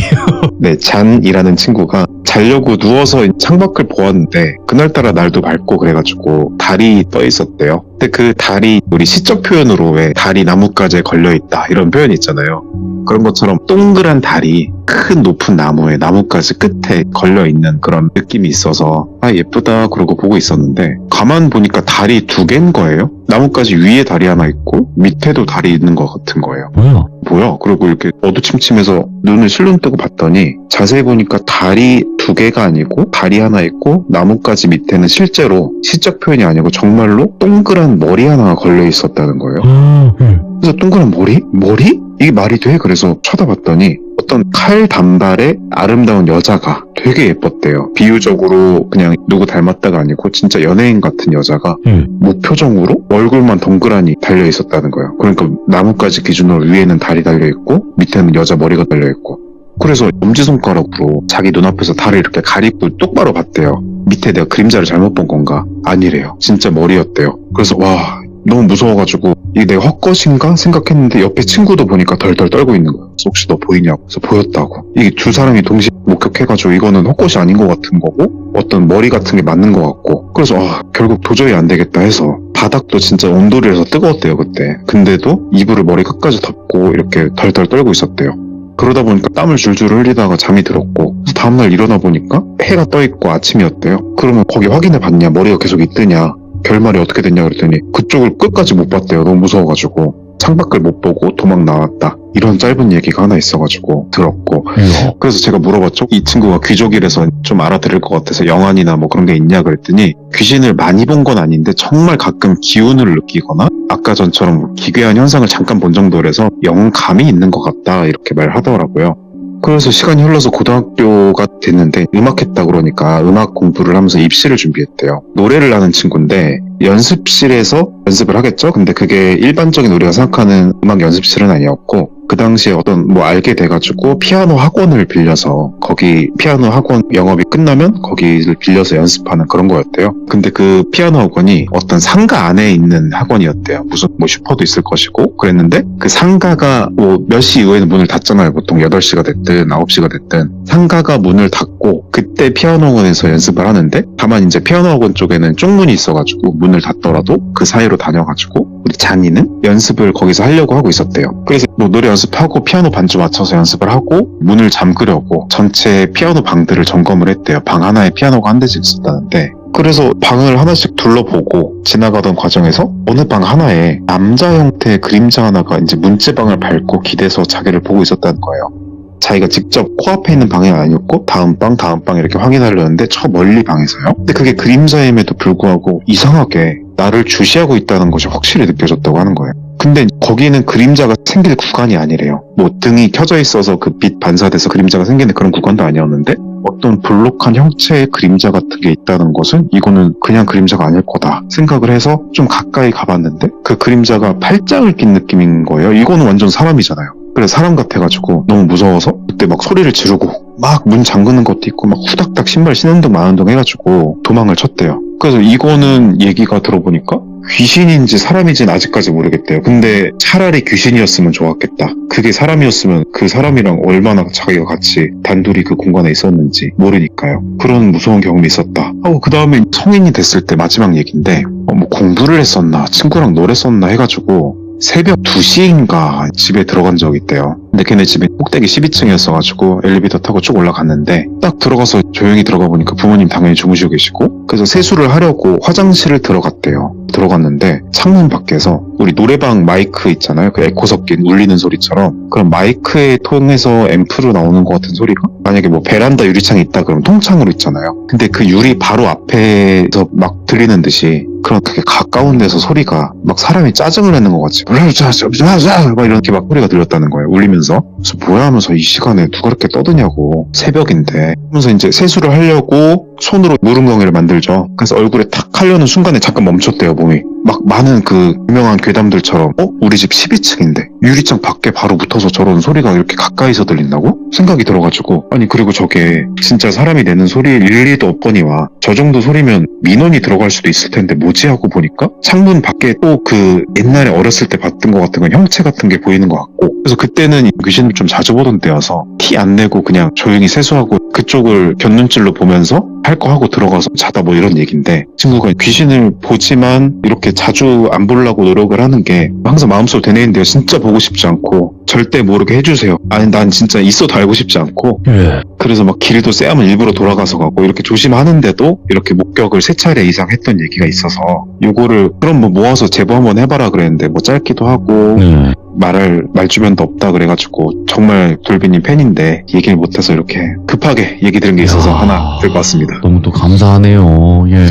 네, 잔이라는 친구가 자려고 누워서 창밖을 보았는데 그날따라 날도 맑고 그래가지고 달이 떠 있었대요. 근데 그 달이 우리 시적 표현으로 왜 달이 나뭇가지에 걸려있다 이런 표현이 있잖아요. 그런 것처럼 동그란 달이 큰 높은 나무에 나뭇가지 끝에 걸려있는 그런 느낌이 있어서 예쁘다 그러고 보고 있었는데 가만 보니까 달이 두 개인 거예요. 나뭇가지 위에 달이 하나 있고 밑에도 달이 있는 것 같은 거예요. 뭐야? 그리고 이렇게 어두침침해서 눈을 실눈 뜨고 봤더니 자세히 보니까 달이 두 개가 아니고 달이 하나 있고 나뭇가지 밑에는 실제로 시적 표현이 아니고 정말로 동그란 머리 하나가 걸려 있었다는 거예요. 그래서 동그란 머리? 머리? 이게 말이 돼? 그래서 쳐다봤더니 어떤 칼 단발의 아름다운 여자가 되게 예뻤대요. 비유적으로 그냥 누구 닮았다가 아니고 진짜 연예인 같은 여자가 무표정으로 얼굴만 덩그라니 달려 있었다는 거예요. 그러니까 나뭇가지 기준으로 위에는 달이 달려 있고 밑에는 여자 머리가 달려 있고 그래서 엄지손가락으로 자기 눈앞에서 달을 이렇게 가리고 똑바로 봤대요. 밑에 내가 그림자를 잘못 본 건가? 아니래요. 진짜 머리였대요. 그래서 와 너무 무서워가지고 이게 내가 헛것인가 생각했는데 옆에 친구도 보니까 덜덜 떨고 있는 거야. 그래서 혹시 너 보이냐고. 그래서 보였다고. 이게 두 사람이 동시에 목격해가지고 이거는 헛것이 아닌 것 같은 거고 어떤 머리 같은 게 맞는 것 같고 그래서 결국 도저히 안 되겠다 해서 바닥도 진짜 온돌이라서 뜨거웠대요 그때. 근데도 이불을 머리 끝까지 덮고 이렇게 덜덜 떨고 있었대요. 그러다 보니까 땀을 줄줄 흘리다가 잠이 들었고 그래서 다음날 일어나 보니까 해가 떠있고 아침이었대요. 그러면 거기 확인해 봤냐? 머리가 계속 있더냐? 결말이 어떻게 됐냐 그랬더니 그쪽을 끝까지 못 봤대요. 너무 무서워가지고. 창밖을 못 보고 도망 나왔다. 이런 짧은 얘기가 하나 있어가지고 들었고 그래서 제가 물어봤죠. 이 친구가 귀족이라서 좀 알아들을 것 같아서 영안이나 뭐 그런 게 있냐 그랬더니 귀신을 많이 본 건 아닌데 정말 가끔 기운을 느끼거나 아까 전처럼 기괴한 현상을 잠깐 본 정도라서 영감이 있는 것 같다 이렇게 말하더라고요. 그래서 시간이 흘러서 고등학교가 됐는데 음악했다 그러니까 음악 공부를 하면서 입시를 준비했대요. 노래를 하는 친구인데 연습실에서 연습을 하겠죠? 근데 그게 일반적인 우리가 생각하는 음악 연습실은 아니었고 그 당시에 어떤 뭐 알게 돼가지고 피아노 학원을 빌려서 거기 피아노 학원 영업이 끝나면 거기를 빌려서 연습하는 그런 거였대요. 근데 그 피아노 학원이 어떤 상가 안에 있는 학원이었대요. 무슨 뭐 슈퍼도 있을 것이고 그랬는데 그 상가가 뭐 몇 시 이후에는 문을 닫잖아요. 보통 8시가 됐든 9시가 됐든 상가가 문을 닫고 그때 피아노 학원에서 연습을 하는데 다만 이제 피아노 학원 쪽에는 쪽문이 있어가지고 문을 닫더라도 그 사이로 다녀가지고 우리 장인은 연습을 거기서 하려고 하고 있었대요. 그래서 뭐 노래 연습하고 피아노 반주 맞춰서 연습을 하고 문을 잠그려고 전체 피아노 방들을 점검을 했대요. 방 하나에 피아노가 한 대씩 있었다는데 그래서 방을 하나씩 둘러보고 지나가던 과정에서 어느 방 하나에 남자 형태의 그림자 하나가 이제 문지방을 밟고 기대서 자기를 보고 있었다는 거예요. 자기가 직접 코앞에 있는 방이 아니었고 다음 방 이렇게 확인하려는데 저 멀리 방에서요. 근데 그게 그림자임에도 불구하고 이상하게 나를 주시하고 있다는 것이 확실히 느껴졌다고 하는 거예요. 근데 거기는 그림자가 생길 구간이 아니래요. 뭐 등이 켜져 있어서 그 빛 반사돼서 그림자가 생기는 그런 구간도 아니었는데 어떤 볼록한 형체의 그림자 같은 게 있다는 것은 이거는 그냥 그림자가 아닐 거다 생각을 해서 좀 가까이 가봤는데 그 그림자가 팔짱을 낀 느낌인 거예요. 이거는 완전 사람이잖아요. 그래서 사람 같아가지고 너무 무서워서 그때 막 소리를 지르고 막 문 잠그는 것도 있고 막 후닥닥 신발 신은 둥 마는 둥 해가지고 도망을 쳤대요. 그래서 이거는 얘기가 들어보니까 귀신인지 사람인지는 아직까지 모르겠대요. 근데 차라리 귀신이었으면 좋았겠다. 그게 사람이었으면 그 사람이랑 얼마나 자기가 같이 단둘이 그 공간에 있었는지 모르니까요. 그런 무서운 경험이 있었다 하고 그 다음에 성인이 됐을 때 마지막 얘기인데 뭐 공부를 했었나 친구랑 노래 썼나 해가지고 새벽 2시인가 집에 들어간 적이 있대요. 근데 걔네 집이 꼭대기 12층이었어가지고 엘리베이터 타고 쭉 올라갔는데 딱 들어가서 조용히 들어가 보니까 부모님 당연히 주무시고 계시고 그래서 세수를 하려고 화장실을 들어갔대요. 들어갔는데 창문 밖에서 우리 노래방 마이크 있잖아요. 그 에코 섞인 울리는 소리처럼 그런 마이크에 통해서 앰프로 나오는 것 같은 소리가 만약에 뭐 베란다 유리창이 있다 그러면 통창으로 있잖아요. 근데 그 유리 바로 앞에서 막 들리는 듯이 그런 되게 가까운 데서 소리가 막 사람이 짜증을 내는 것 같이 막 이렇게 막 소리가 들렸다는 거예요. 울리면서. 그래서 뭐야 하면서 이 시간에 누가 이렇게 떠드냐고 새벽인데 하면서 이제 세수를 하려고 손으로 물웅덩이를 만들죠. 그래서 얼굴에 탁 하려는 순간에 잠깐 멈췄대요. 몸이 막 많은 그 유명한 괴담들처럼 우리 집 12층인데 유리창 밖에 바로 붙어서 저런 소리가 이렇게 가까이서 들린다고? 생각이 들어가지고 아니 그리고 저게 진짜 사람이 내는 소리일 일리도 없거니와 저 정도 소리면 민원이 들어갈 수도 있을 텐데 뭐지 하고 보니까 창문 밖에 또 그 옛날에 어렸을 때 봤던 것 같은 건 형체 같은 게 보이는 것 같고 그래서 그때는 귀신을 좀 자주 보던 때여서 티 안 내고 그냥 조용히 세수하고 그쪽을 곁눈질로 보면서 할 거 하고 들어가서 자다 뭐 이런 얘기인데 친구가 귀신을 보지만 이렇게 자주 안 보려고 노력을 하는 게 항상 마음속으로 되뇌인데요. 진짜 보고 싶지 않고 절대 모르게 해주세요. 아니 난 진짜 있어도 알고 싶지 않고 그래서 막 길도 쎄하면 일부러 돌아가서 가고 이렇게 조심하는데도 이렇게 목격을 3차례 이상 했던 얘기가 있어서 요거를 그럼 뭐 모아서 제보 한번 해봐라 그랬는데 뭐 짧기도 하고 말할 말주변도 없다 그래가지고 정말 돌비님 팬인데 얘기를 못해서 이렇게 급하게 얘기 들은 게 있어서 하나 들고 왔습니다. 너무 또 감사하네요. 예.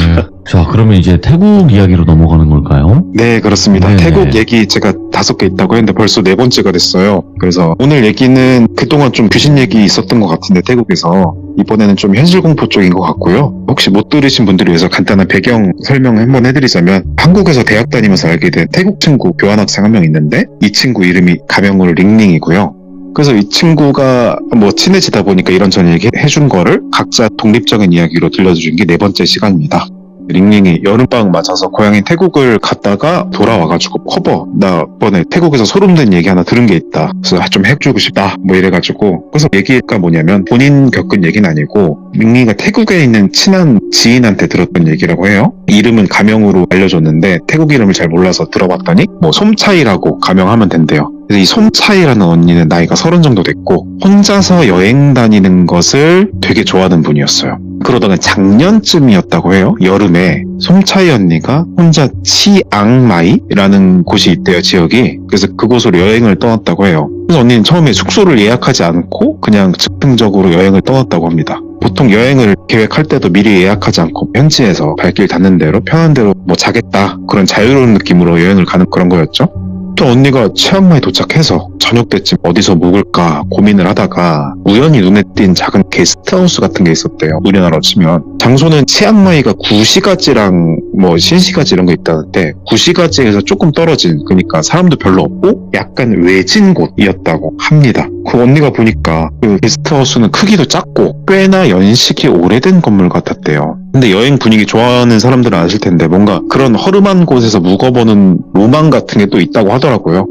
자, 그러면 이제 태국 이야기로 넘어가는 걸까요? 네, 그렇습니다. 네네. 태국 얘기 제가 5개 있다고 했는데 벌써 4번째가 됐어요. 그래서 오늘 얘기는 그동안 좀 귀신 얘기 있었던 것 같은데 태국에서 이번에는 좀 현실공포 쪽인 것 같고요. 혹시 못 들으신 분들을 위해서 간단한 배경 설명 한번 해드리자면 한국에서 대학 다니면서 알게 된 태국 친구 교환학생 한 명 있는데 이 친구 이름이 가명으로 링링이고요. 그래서 이 친구가 뭐 친해지다 보니까 이런저런 얘기 해준 거를 각자 독립적인 이야기로 들려준 게 4번째 시간입니다. 링링이 여름방학 맞아서 고향인 태국을 갔다가 돌아와가지고 커버 나 이번에 태국에서 소름돋는 얘기 하나 들은 게 있다. 그래서 좀 해주고 싶다. 뭐 이래가지고 그래서 얘기가 뭐냐면 본인 겪은 얘기는 아니고 링링이가 태국에 있는 친한 지인한테 들었던 얘기라고 해요. 이름은 가명으로 알려줬는데 태국 이름을 잘 몰라서 들어봤더니 뭐 솜차이라고 가명하면 된대요. 그래서 이 솜차이라는 언니는 나이가 30 정도 됐고 혼자서 여행 다니는 것을 되게 좋아하는 분이었어요. 그러다가 작년쯤이었다고 해요. 여름에 솜차이 언니가 혼자 치앙마이라는 곳이 있대요, 지역이. 그래서 그곳으로 여행을 떠났다고 해요. 그래서 언니는 처음에 숙소를 예약하지 않고 그냥 즉흥적으로 여행을 떠났다고 합니다. 보통 여행을 계획할 때도 미리 예약하지 않고 현지에서 발길 닿는 대로 편한 대로 뭐 자겠다 그런 자유로운 느낌으로 여행을 가는 그런 거였죠. 또 언니가 치앙마이 도착해서 저녁 때쯤 어디서 묵을까 고민을 하다가 우연히 눈에 띈 작은 게스트하우스 같은 게 있었대요. 우리나라로 치면. 장소는 치앙마이가 구시가지랑 뭐 신시가지 이런 거 있다는데 구시가지에서 조금 떨어진, 그러니까 사람도 별로 없고 약간 외진 곳이었다고 합니다. 그 언니가 보니까 그 게스트하우스는 크기도 작고 꽤나 연식이 오래된 건물 같았대요. 근데 여행 분위기 좋아하는 사람들은 아실 텐데 뭔가 그런 허름한 곳에서 묵어보는 로망 같은 게 또 있다고 하더라고요.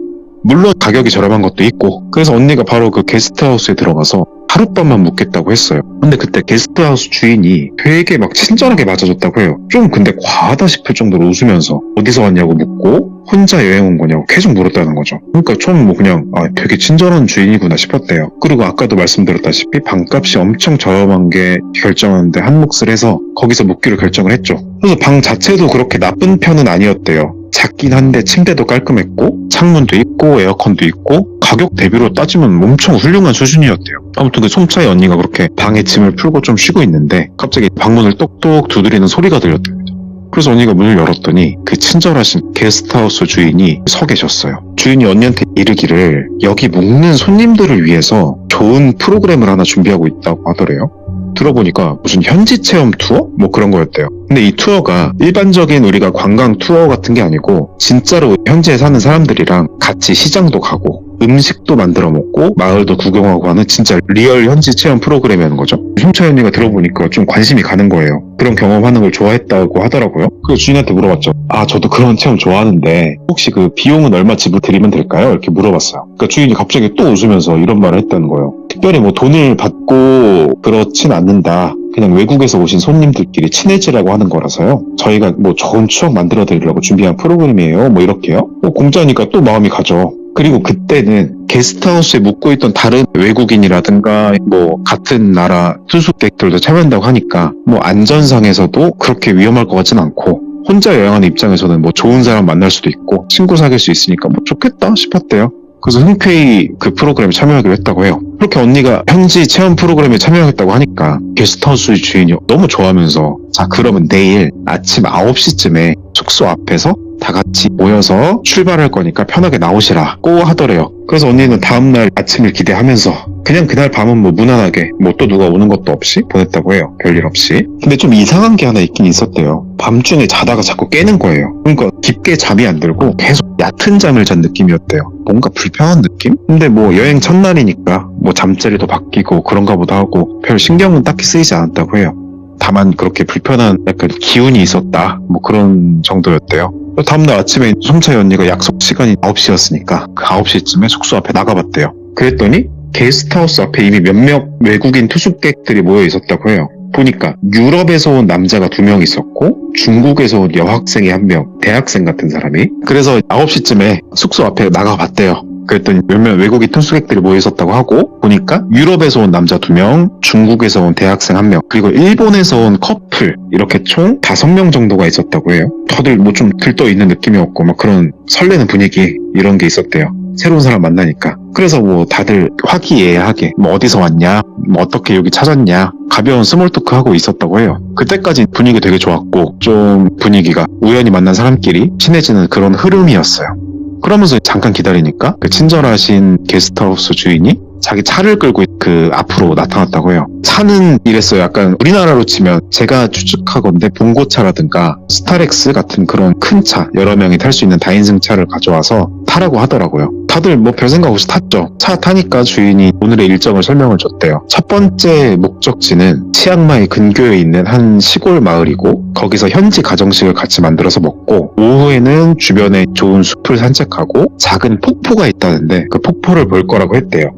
물론 가격이 저렴한 것도 있고. 그래서 언니가 바로 그 게스트하우스에 들어가서 하룻밤만 묵겠다고 했어요. 근데 그때 게스트하우스 주인이 되게 막 친절하게 맞아줬다고 해요. 좀 근데 과하다 싶을 정도로 웃으면서 어디서 왔냐고 묻고 혼자 여행 온 거냐고 계속 물었다는 거죠. 그러니까 처음 뭐 그냥 되게 친절한 주인이구나 싶었대요. 그리고 아까도 말씀드렸다시피 방값이 엄청 저렴한 게 결정하는데 한몫을 해서 거기서 묵기로 결정을 했죠. 그래서 방 자체도 그렇게 나쁜 편은 아니었대요. 작긴 한데 침대도 깔끔했고 창문도 있고 에어컨도 있고 가격 대비로 따지면 엄청 훌륭한 수준이었대요. 아무튼 그 솜차이 언니가 그렇게 방에 짐을 풀고 좀 쉬고 있는데 갑자기 방문을 똑똑 두드리는 소리가 들렸답니다. 그래서 언니가 문을 열었더니 그 친절하신 게스트하우스 주인이 서 계셨어요. 주인이 언니한테 이르기를 여기 묵는 손님들을 위해서 좋은 프로그램을 하나 준비하고 있다고 하더래요. 들어보니까 무슨 현지 체험 투어? 뭐 그런 거였대요. 근데 이 투어가 일반적인 우리가 관광 투어 같은 게 아니고 진짜로 현지에 사는 사람들이랑 같이 시장도 가고 음식도 만들어 먹고 마을도 구경하고 하는 진짜 리얼 현지 체험 프로그램이라는 거죠. 솜차이 언니가 들어보니까 좀 관심이 가는 거예요. 그런 경험하는 걸 좋아했다고 하더라고요. 그래서 주인한테 물어봤죠. 저도 그런 체험 좋아하는데 혹시 그 비용은 얼마 지불드리면 될까요? 이렇게 물어봤어요. 그러니까 주인이 갑자기 또 웃으면서 이런 말을 했다는 거예요. 특별히 뭐 돈을 받고 그렇진 않는다. 그냥 외국에서 오신 손님들끼리 친해지라고 하는 거라서요. 저희가 뭐 좋은 추억 만들어 드리려고 준비한 프로그램이에요. 뭐 이렇게요. 공짜니까 또 마음이 가죠. 그리고 그때는 게스트하우스에 묵고 있던 다른 외국인이라든가 뭐 같은 나라 투숙객들도 참여한다고 하니까 뭐 안전상에서도 그렇게 위험할 것 같진 않고 혼자 여행하는 입장에서는 뭐 좋은 사람 만날 수도 있고 친구 사귈 수 있으니까 뭐 좋겠다 싶었대요. 그래서 흔쾌히 그 프로그램에 참여하기로 했다고 해요. 그렇게 언니가 현지 체험 프로그램에 참여하겠다고 하니까 게스트하우스 주인이 너무 좋아하면서 자 그러면 내일 아침 9시쯤에 숙소 앞에서 다 같이 모여서 출발할 거니까 편하게 나오시라고 하더래요. 그래서 언니는 다음날 아침을 기대하면서 그냥 그날 밤은 뭐 무난하게 뭐 또 누가 오는 것도 없이 보냈다고 해요. 별일 없이. 근데 좀 이상한 게 하나 있긴 있었대요. 밤중에 자다가 자꾸 깨는 거예요. 그러니까 깊게 잠이 안 들고 계속 얕은 잠을 잔 느낌이었대요. 뭔가 불편한 느낌? 근데 뭐 여행 첫날이니까 뭐 잠자리도 바뀌고 그런가 보다 하고 별 신경은 딱히 쓰이지 않았다고 해요. 다만 그렇게 불편한 약간 기운이 있었다 뭐 그런 정도였대요. 다음날 아침에 솜차이 언니가 약속 시간이 9시였으니까 그 9시쯤에 숙소 앞에 나가봤대요. 그랬더니 게스트하우스 앞에 이미 몇몇 외국인 투숙객들이 모여 있었다고 해요. 보니까 유럽에서 온 남자가 2명 있었고 중국에서 온 여학생이 1명, 대학생 같은 사람이. 그래서 9시쯤에 숙소 앞에 나가봤대요. 그랬더니 몇몇 외국인 투숙객들이 모여 있었다고 하고 보니까 유럽에서 온 남자 2명, 중국에서 온 대학생 1명, 그리고 일본에서 온 커플 이렇게 총 5명 정도가 있었다고 해요. 다들 뭐 좀 들떠있는 느낌이었고 막 그런 설레는 분위기 이런 게 있었대요. 새로운 사람 만나니까. 그래서 뭐 다들 화기애애하게 뭐 어디서 왔냐, 뭐 어떻게 여기 찾았냐 가벼운 스몰 토크 하고 있었다고 해요. 그때까지 분위기 되게 좋았고 좀 분위기가 우연히 만난 사람끼리 친해지는 그런 흐름이었어요. 그러면서 잠깐 기다리니까 그 친절하신 게스트하우스 주인이 자기 차를 끌고 그 앞으로 나타났다고 해요. 차는 이랬어요. 약간 우리나라로 치면 제가 추측하건대 봉고차라든가 스타렉스 같은 그런 큰 차, 여러 명이 탈 수 있는 다인승 차를 가져와서 타라고 하더라고요. 다들 뭐 별 생각 없이 탔죠. 차 타니까 주인이 오늘의 일정을 설명을 줬대요. 첫 번째 목적지는 치앙마이 근교에 있는 한 시골 마을이고 거기서 현지 가정식을 같이 만들어서 먹고 오후에는 주변에 좋은 숲을 산책하고 작은 폭포가 있다는데 그 폭포를 볼 거라고 했대요.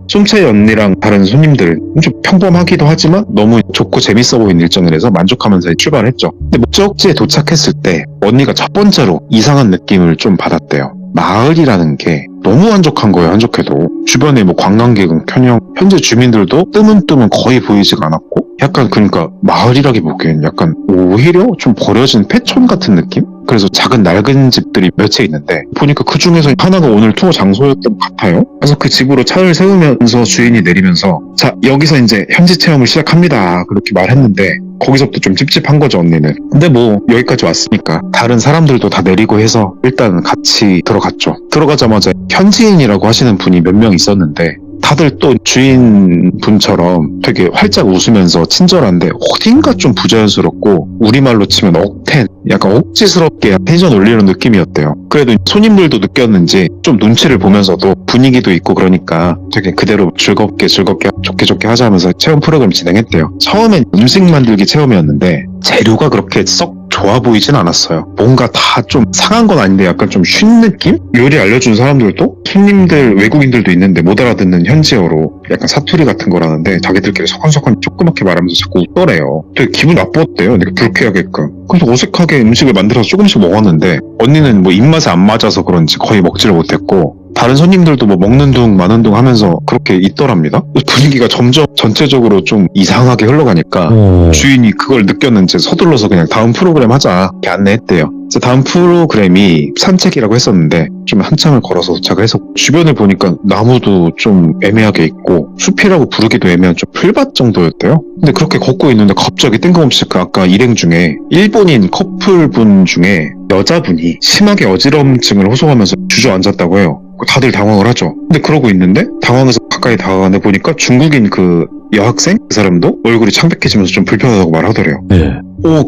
쏨채 언니랑 다른 손님들은 좀 평범하기도 하지만 너무 좋고 재밌어 보이는 일정이라서 만족하면서 출발했죠. 근데 목적지에 도착했을 때 언니가 첫 번째로 이상한 느낌을 좀 받았대요. 마을이라는 게 너무 한적한 거예요. 한적해도 주변에 뭐 관광객은커녕 현재 주민들도 뜨문뜨문 거의 보이지가 않았고 약간 그러니까 마을이라기 보기엔 약간 오히려 좀 버려진 폐촌 같은 느낌? 그래서 작은 낡은 집들이 몇 채 있는데 보니까 그 중에서 하나가 오늘 투어 장소였던 것 같아요. 그래서 그 집으로 차를 세우면서 주인이 내리면서 자 여기서 이제 현지 체험을 시작합니다 그렇게 말했는데 거기서부터 좀 찝찝한 거죠 언니는. 근데 뭐 여기까지 왔으니까 다른 사람들도 다 내리고 해서 일단 같이 들어갔죠. 들어가자마자 현지인이라고 하시는 분이 몇 명 있었는데 다들 또 주인분처럼 되게 활짝 웃으면서 친절한데 어딘가 좀 부자연스럽고 우리말로 치면 억텐 약간 억지스럽게 텐션 올리는 느낌이었대요. 그래도 손님들도 느꼈는지 좀 눈치를 보면서도 분위기도 있고 그러니까 되게 그대로 즐겁게 좋게 하자면서 체험 프로그램 진행했대요. 처음엔 음식 만들기 체험이었는데 재료가 그렇게 썩 좋아 보이진 않았어요. 뭔가 다 좀 상한 건 아닌데 약간 좀 쉰 느낌? 요리 알려준 사람들도 손님들 외국인들도 있는데 못 알아듣는 현지어로 약간 사투리 같은 거라는데 자기들끼리 서건서건 조그맣게 말하면서 자꾸 웃더래요. 되게 기분 나빴대요. 되게 불쾌하게끔. 그래서 어색하게 음식을 만들어서 조금씩 먹었는데 언니는 뭐 입맛에 안 맞아서 그런지 거의 먹지를 못했고 다른 손님들도 뭐 먹는 둥 마는 둥 하면서 그렇게 있더랍니다. 분위기가 점점 전체적으로 좀 이상하게 흘러가니까 주인이 그걸 느꼈는지 서둘러서 그냥 다음 프로그램 하자 이렇게 안내했대요. 그래서 다음 프로그램이 산책이라고 했었는데 좀 한참을 걸어서 도착을 해서 주변을 보니까 나무도 좀 애매하게 있고 숲이라고 부르기도 애매한 좀 풀밭 정도였대요. 근데 그렇게 걷고 있는데 갑자기 뜬금없이 그 아까 일행 중에 일본인 커플분 중에 여자분이 심하게 어지럼증을 호소하면서 주저앉았다고 해요. 다들 당황을 하죠. 근데 그러고 있는데 당황해서 가까이 다가가네 보니까 중국인 그 여학생? 그 사람도 얼굴이 창백해지면서 좀 불편하다고 말하더래요. 네.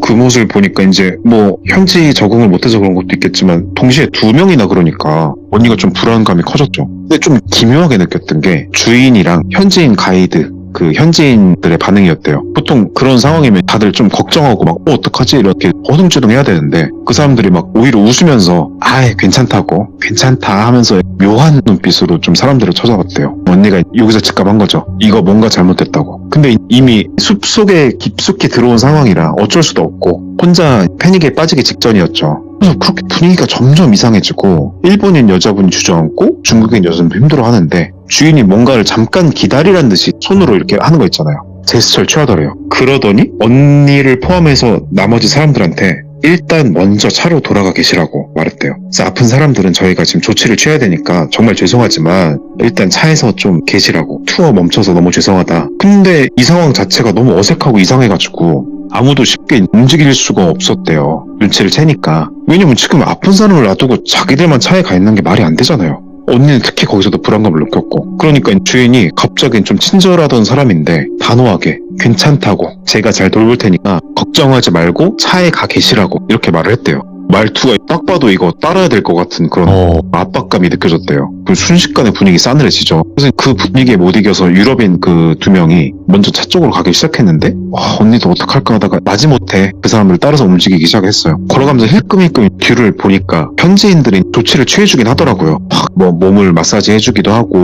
그 모습을 보니까 이제 뭐 현지 적응을 못해서 그런 것도 있겠지만 동시에 두 명이나 그러니까 언니가 좀 불안감이 커졌죠. 근데 좀 기묘하게 느꼈던 게 주인이랑 현지인 가이드 그 현지인들의 반응이었대요. 보통 그런 상황이면 다들 좀 걱정하고 막 어떡하지 이렇게 허둥지둥 해야 되는데 그 사람들이 막 오히려 웃으면서 아이 괜찮다고 괜찮다 하면서 묘한 눈빛으로 좀 사람들을 쳐다봤대요. 언니가 여기서 직감한 거죠. 이거 뭔가 잘못됐다고. 근데 이미 숲속에 깊숙이 들어온 상황이라 어쩔 수도 없고 혼자 패닉에 빠지기 직전이었죠. 그래서 그렇게 분위기가 점점 이상해지고 일본인 여자분이 주저앉고 중국인 여자분도 힘들어하는데 주인이 뭔가를 잠깐 기다리란 듯이 손으로 이렇게 하는 거 있잖아요. 제스처를 취하더래요. 그러더니 언니를 포함해서 나머지 사람들한테 일단 먼저 차로 돌아가 계시라고 말했대요. 그래서 아픈 사람들은 저희가 지금 조치를 취해야 되니까 정말 죄송하지만 일단 차에서 좀 계시라고. 투어 멈춰서 너무 죄송하다. 근데 이 상황 자체가 너무 어색하고 이상해가지고 아무도 쉽게 움직일 수가 없었대요. 눈치를 채니까. 왜냐면 지금 아픈 사람을 놔두고 자기들만 차에 가 있는 게 말이 안 되잖아요. 언니는 특히 거기서도 불안감을 느꼈고 그러니까 주인이 갑자기 좀 친절하던 사람인데 단호하게 괜찮다고 제가 잘 돌볼 테니까 걱정하지 말고 차에 가 계시라고 이렇게 말을 했대요. 말투가 딱 봐도 이거 따라야 될 것 같은 그런 압박감이 느껴졌대요. 그 순식간에 분위기 싸늘해지죠. 그래서 그 분위기에 못 이겨서 유럽인 그 두 명이 먼저 차 쪽으로 가기 시작했는데 언니도 어떡할까 하다가 마지못해 그 사람을 따라서 움직이기 시작했어요. 걸어가면서 힐끔힐끔 뒤를 보니까 현지인들이 조치를 취해주긴 하더라고요. 뭐 몸을 마사지 해주기도 하고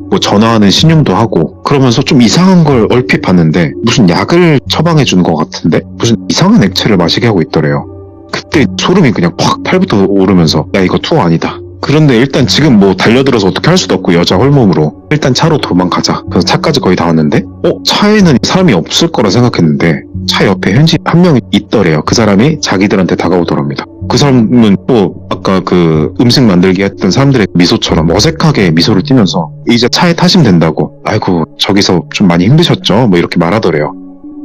뭐 전화하는 신용도 하고 그러면서 좀 이상한 걸 얼핏 봤는데 무슨 약을 처방해 주는 것 같은데 무슨 이상한 액체를 마시게 하고 있더래요. 그때 소름이 그냥 팍 팔부터 오르면서 야 이거 투어 아니다. 그런데 일단 지금 뭐 달려들어서 어떻게 할 수도 없고 여자 홀몸으로 일단 차로 도망가자. 그래서 차까지 거의 다 왔는데 차에는 사람이 없을 거라 생각했는데 차 옆에 현지 한 명이 있더래요. 그 사람이 자기들한테 다가오더랍니다. 그 사람은 또 아까 그 음식 만들기 했던 사람들의 미소처럼 어색하게 미소를 띠면서 이제 차에 타시면 된다고. 아이고 저기서 좀 많이 힘드셨죠? 뭐 이렇게 말하더래요.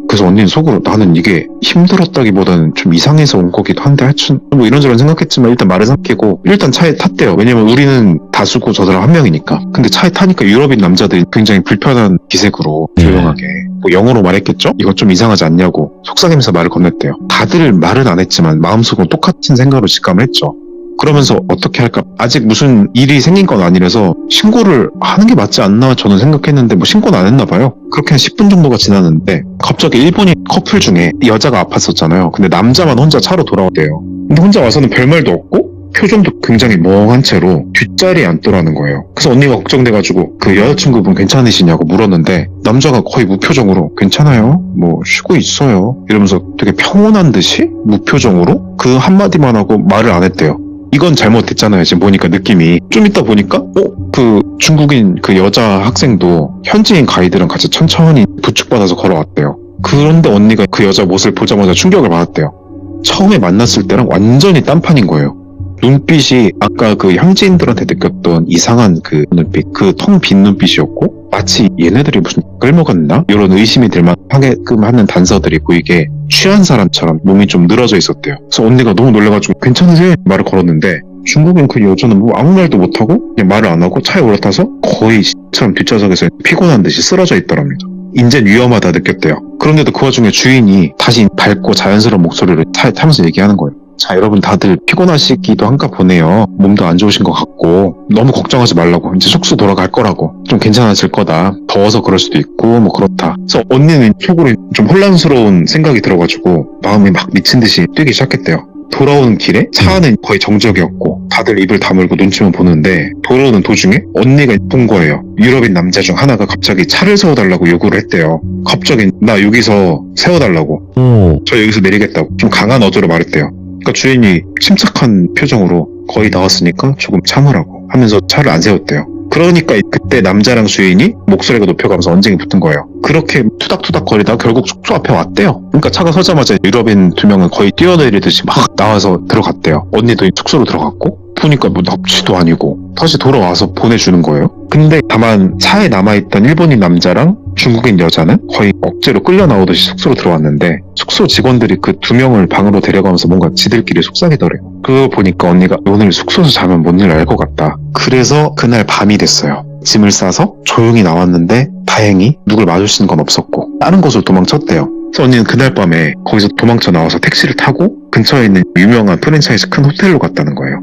그래서 언니는 속으로 나는 이게 힘들었다기보다는 좀 이상해서 온 거기도 한데 하여튼 뭐 이런저런 생각했지만 일단 말을 삼키고 일단 차에 탔대요. 왜냐면 우리는 다수고 저들은 한 명이니까. 근데 차에 타니까 유럽인 남자들이 굉장히 불편한 기색으로 조용하게 뭐 영어로 말했겠죠? 이거 좀 이상하지 않냐고 속삭이면서 말을 건넸대요. 다들 말은 안 했지만 마음속으로 똑같은 생각으로 직감을 했죠. 그러면서 어떻게 할까? 아직 무슨 일이 생긴 건 아니라서 신고를 하는 게 맞지 않나 저는 생각했는데 뭐 신고는 안 했나 봐요. 그렇게 한 10분 정도가 지났는데 갑자기 일본인 커플 중에 여자가 아팠었잖아요. 근데 남자만 혼자 차로 돌아왔대요. 근데 혼자 와서는 별말도 없고 표정도 굉장히 멍한 채로 뒷자리에 앉더라는 거예요. 그래서 언니가 걱정돼가지고 그 여자친구분 괜찮으시냐고 물었는데 남자가 거의 무표정으로 괜찮아요? 뭐 쉬고 있어요. 이러면서 되게 평온한 듯이 무표정으로 그 한마디만 하고 말을 안 했대요. 이건 잘못했잖아요. 지금 보니까 느낌이. 좀 이따 보니까 그 중국인 그 여자 학생도 현지인 가이드랑 같이 천천히 부축받아서 걸어왔대요. 그런데 언니가 그 여자 모습을 보자마자 충격을 받았대요. 처음에 만났을 때랑 완전히 딴판인 거예요. 눈빛이 아까 그 현지인들한테 느꼈던 이상한 그 눈빛, 그 텅 빈 눈빛이었고 마치 얘네들이 무슨 끌먹었나? 이런 의심이 들만하게끔 하는 단서들이 보이게 취한 사람처럼 몸이 좀 늘어져 있었대요. 그래서 언니가 너무 놀라가지고 괜찮으세요? 말을 걸었는데 중국인 그 여자는 뭐 아무 말도 못하고 그냥 말을 안 하고 차에 올라타서 거의 X처럼 뒷좌석에서 피곤한 듯이 쓰러져 있더랍니다. 인젠 위험하다 느꼈대요. 그런데도 그 와중에 주인이 다시 밝고 자연스러운 목소리를 차에 타면서 얘기하는 거예요. 자, 여러분 다들 피곤하시기도 한가 보네요. 몸도 안 좋으신 것 같고 너무 걱정하지 말라고. 이제 숙소 돌아갈 거라고. 좀 괜찮아질 거다. 더워서 그럴 수도 있고 뭐 그렇다. 그래서 언니는 속으로 좀 혼란스러운 생각이 들어가지고 마음이 막 미친 듯이 뛰기 시작했대요. 돌아오는 길에 차 안은 거의 정적이었고 다들 입을 다물고 눈치만 보는데 돌아오는 도중에 언니가 본 거예요. 유럽인 남자 중 하나가 갑자기 차를 세워달라고 요구를 했대요. 갑자기 나 여기서 세워달라고. 저 여기서 내리겠다고 좀 강한 어조로 말했대요. 그러니까 주인이 침착한 표정으로 거의 나왔으니까 조금 참으라고 하면서 차를 안 세웠대요. 그러니까 그때 남자랑 주인이 목소리가 높여가면서 언쟁이 붙은 거예요. 그렇게 투닥투닥 거리다가 결국 숙소 앞에 왔대요. 그러니까 차가 서자마자 유럽인 2명은 거의 뛰어내리듯이 막 나와서 들어갔대요. 언니도 숙소로 들어갔고 보니까 뭐 납치도 아니고 다시 돌아와서 보내주는 거예요. 근데 다만 차에 남아있던 일본인 남자랑 중국인 여자는 거의 억지로 끌려 나오듯이 숙소로 들어왔는데 숙소 직원들이 그 2명을 방으로 데려가면서 뭔가 지들끼리 속삭이더래요. 그거 보니까 언니가 오늘 숙소에서 자면 뭔 일 알 것 같다. 그래서 그날 밤이 됐어요. 짐을 싸서 조용히 나왔는데 다행히 누굴 마주치는 건 없었고 다른 곳으로 도망쳤대요. 그래서 언니는 그날 밤에 거기서 도망쳐 나와서 택시를 타고 근처에 있는 유명한 프랜차이즈 큰 호텔로 갔다는 거예요.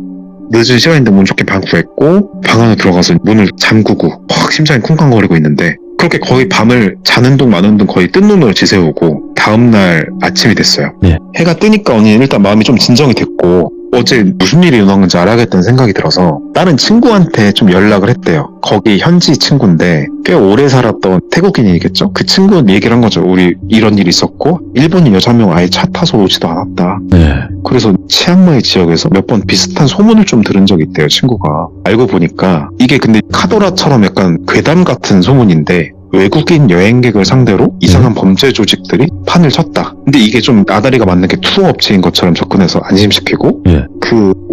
늦은 시간인데 운 좋게 방 구했고 방 안으로 들어가서 문을 잠그고 확 심장이 쿵쾅거리고 있는데 그렇게 거의 밤을 자는 둥 마는 둥 거의 뜬 눈으로 지새우고 다음날 아침이 됐어요. 네. 해가 뜨니까 언니는 일단 마음이 좀 진정이 됐고 어제 무슨 일이 일어났는지 알아야겠다는 생각이 들어서 다른 친구한테 좀 연락을 했대요. 거기 현지 친구인데 꽤 오래 살았던 태국인이겠죠? 그 친구 얘기를 한 거죠. 우리 이런 일이 있었고 일본인 여자 한 명 아예 차 타서 오지도 않았다. 네. 그래서 치앙마이 지역에서 몇 번 비슷한 소문을 좀 들은 적이 있대요. 친구가. 알고 보니까 이게 근데 카더라처럼 약간 괴담 같은 소문인데 외국인 여행객을 상대로 이상한 범죄 조직들이 판을 쳤다. 근데 이게 좀 아다리가 맞는 게 투어업체인 것처럼 접근해서 안심시키고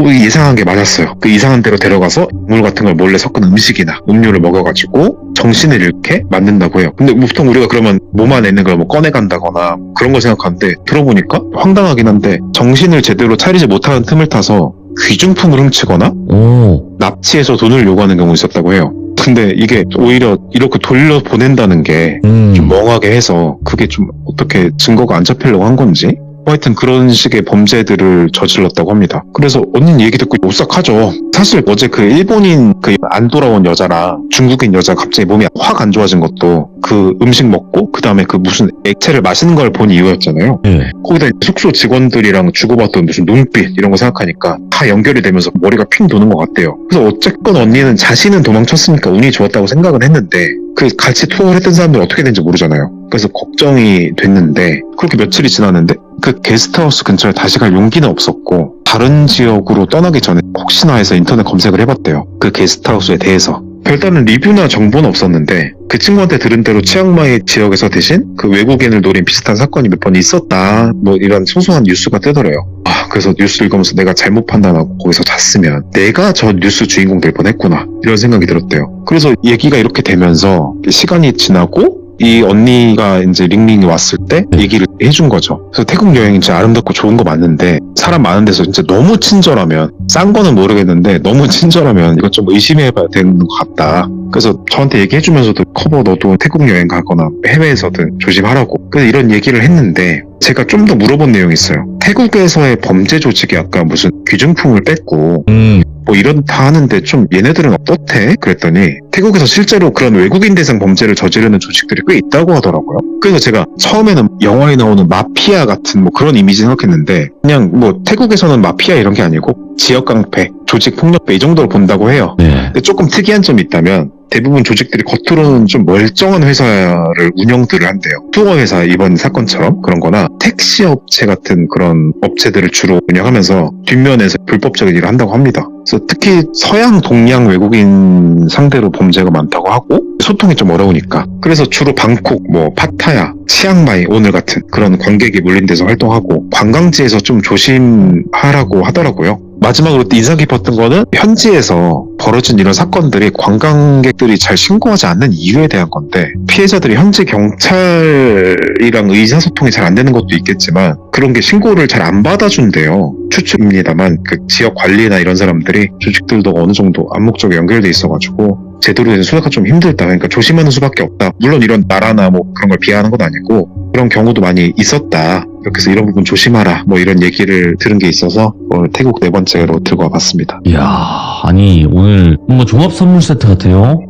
예상한 게 맞았어요. 그 이상한 데로 데려가서 물 같은 걸 몰래 섞은 음식이나 음료를 먹여가지고 정신을 잃게 만든다고 해요. 근데 보통 우리가 그러면 몸 안에 있는 걸 뭐 꺼내간다거나 그런 걸 생각하는데 들어보니까 황당하긴 한데 정신을 제대로 차리지 못하는 틈을 타서 귀중품을 훔치거나 납치해서 돈을 요구하는 경우가 있었다고 해요. 근데 이게 오히려 이렇게 돌려보낸다는 게 좀 멍하게 해서 그게 좀 어떻게 증거가 안 잡히려고 한 건지 하여튼 그런 식의 범죄들을 저질렀다고 합니다. 그래서 언니는 얘기 듣고 오싹하죠. 사실 어제 그 일본인 그 안 돌아온 여자랑 중국인 여자 갑자기 몸이 확 안 좋아진 것도 그 음식 먹고 그 다음에 그 무슨 액체를 마시는 걸 본 이유였잖아요. 거기다 숙소 직원들이랑 주고받던 무슨 눈빛 이런 거 생각하니까 다 연결이 되면서 머리가 핑 도는 것 같대요. 그래서 어쨌건 언니는 자신은 도망쳤으니까 운이 좋았다고 생각은 했는데 그 같이 투어를 했던 사람들은 어떻게 된지 모르잖아요. 그래서 걱정이 됐는데 그렇게 며칠이 지났는데 그 게스트하우스 근처에 다시 갈 용기는 없었고 다른 지역으로 떠나기 전에 혹시나 해서 인터넷 검색을 해봤대요. 그 게스트하우스에 대해서. 별다른 리뷰나 정보는 없었는데 그 친구한테 들은 대로 치앙마이 지역에서 대신 그 외국인을 노린 비슷한 사건이 몇 번 있었다. 뭐 이런 소소한 뉴스가 뜨더래요. 그래서 뉴스 읽으면서 내가 잘못 판단하고 거기서 잤으면 내가 저 뉴스 주인공 될 뻔했구나. 이런 생각이 들었대요. 그래서 얘기가 이렇게 되면서 시간이 지나고 이 언니가 이제 링링이 왔을 때 네. 얘기를 해준 거죠. 그래서 태국 여행이 진짜 아름답고 좋은 거 맞는데 사람 많은 데서 진짜 너무 친절하면 싼 거는 모르겠는데 너무 친절하면 이거 좀 의심해봐야 되는 것 같다. 그래서 저한테 얘기해주면서도 커버 너도 태국 여행 가거나 해외에서든 조심하라고. 그래서 이런 얘기를 했는데 제가 좀 더 물어본 내용이 있어요. 태국에서의 범죄 조직이 아까 무슨 귀중품을 뺐고 뭐 이런다 하는데 좀 얘네들은 어떻대? 그랬더니 태국에서 실제로 그런 외국인 대상 범죄를 저지르는 조직들이 꽤 있다고 하더라고요. 그래서 제가 처음에는 영화에 나오는 마피아 같은 뭐 그런 이미지 생각했는데 그냥 뭐 태국에서는 마피아 이런 게 아니고 지역 깡패, 조직 폭력배 이 정도로 본다고 해요. 네. 근데 조금 특이한 점이 있다면 대부분 조직들이 겉으로는 좀 멀쩡한 회사를 운영들을 한대요. 투어 회사 이번 사건처럼 그런 거나 택시 업체 같은 그런 업체들을 주로 운영하면서 뒷면에서 불법적인 일을 한다고 합니다. 그래서 특히 서양 동양 외국인 상대로 범죄가 많다고 하고 소통이 좀 어려우니까 그래서 주로 방콕, 뭐 파타야, 치앙마이 오늘 같은 그런 관객이 몰린 데서 활동하고 관광지에서 좀 조심하라고 하더라고요. 마지막으로 인상 깊었던 거는 현지에서 벌어진 이런 사건들이 관광객들이 잘 신고하지 않는 이유에 대한 건데 피해자들이 현지 경찰이랑 의사소통이 잘 안 되는 것도 있겠지만 그런 게 신고를 잘 안 받아준대요. 추측입니다만 그 지역 관리나 이런 사람들이 조직들도 어느 정도 암묵적으로 연결돼 있어가지고 제대로 된 수사가 좀 힘들다. 그러니까 조심하는 수밖에 없다. 물론 이런 나라나 뭐 그런 걸 비하하는 건 아니고 그런 경우도 많이 있었다. 이렇게 해서 이런 부분 조심하라. 뭐 이런 얘기를 들은 게 있어서 오늘 태국 4번째로 들고 와봤습니다. 이야, 아니, 오늘 뭔가 종합 선물 세트 같아요.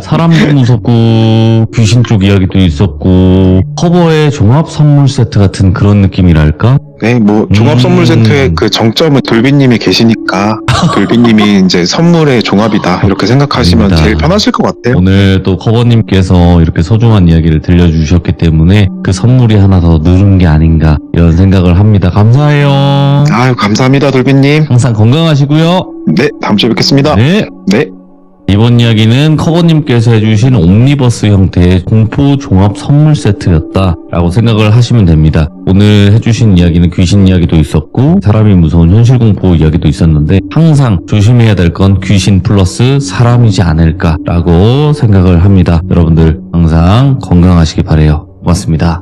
사람도 무섭고, 귀신 쪽 이야기도 있었고, 커버의 종합 선물 세트 같은 그런 느낌이랄까? 네, 뭐 종합 선물 세트의 그 정점은 돌비님이 계시니까 돌비님이 이제 선물의 종합이다 이렇게 생각하시면 아닙니다. 제일 편하실 것 같아요. 오늘 또 커버님께서 이렇게 소중한 이야기를 들려주셨기 때문에 그 선물이 하나 더 늘은 게 아닌가 이런 생각을 합니다. 감사해요. 아유 감사합니다 돌비님. 항상 건강하시고요. 네, 다음 주에 뵙겠습니다. 네. 네. 이번 이야기는 커버님께서 해주신 옴니버스 형태의 공포 종합 선물 세트였다라고 생각을 하시면 됩니다. 오늘 해주신 이야기는 귀신 이야기도 있었고 사람이 무서운 현실 공포 이야기도 있었는데 항상 조심해야 될 건 귀신 플러스 사람이지 않을까라고 생각을 합니다. 여러분들 항상 건강하시기 바라요. 고맙습니다.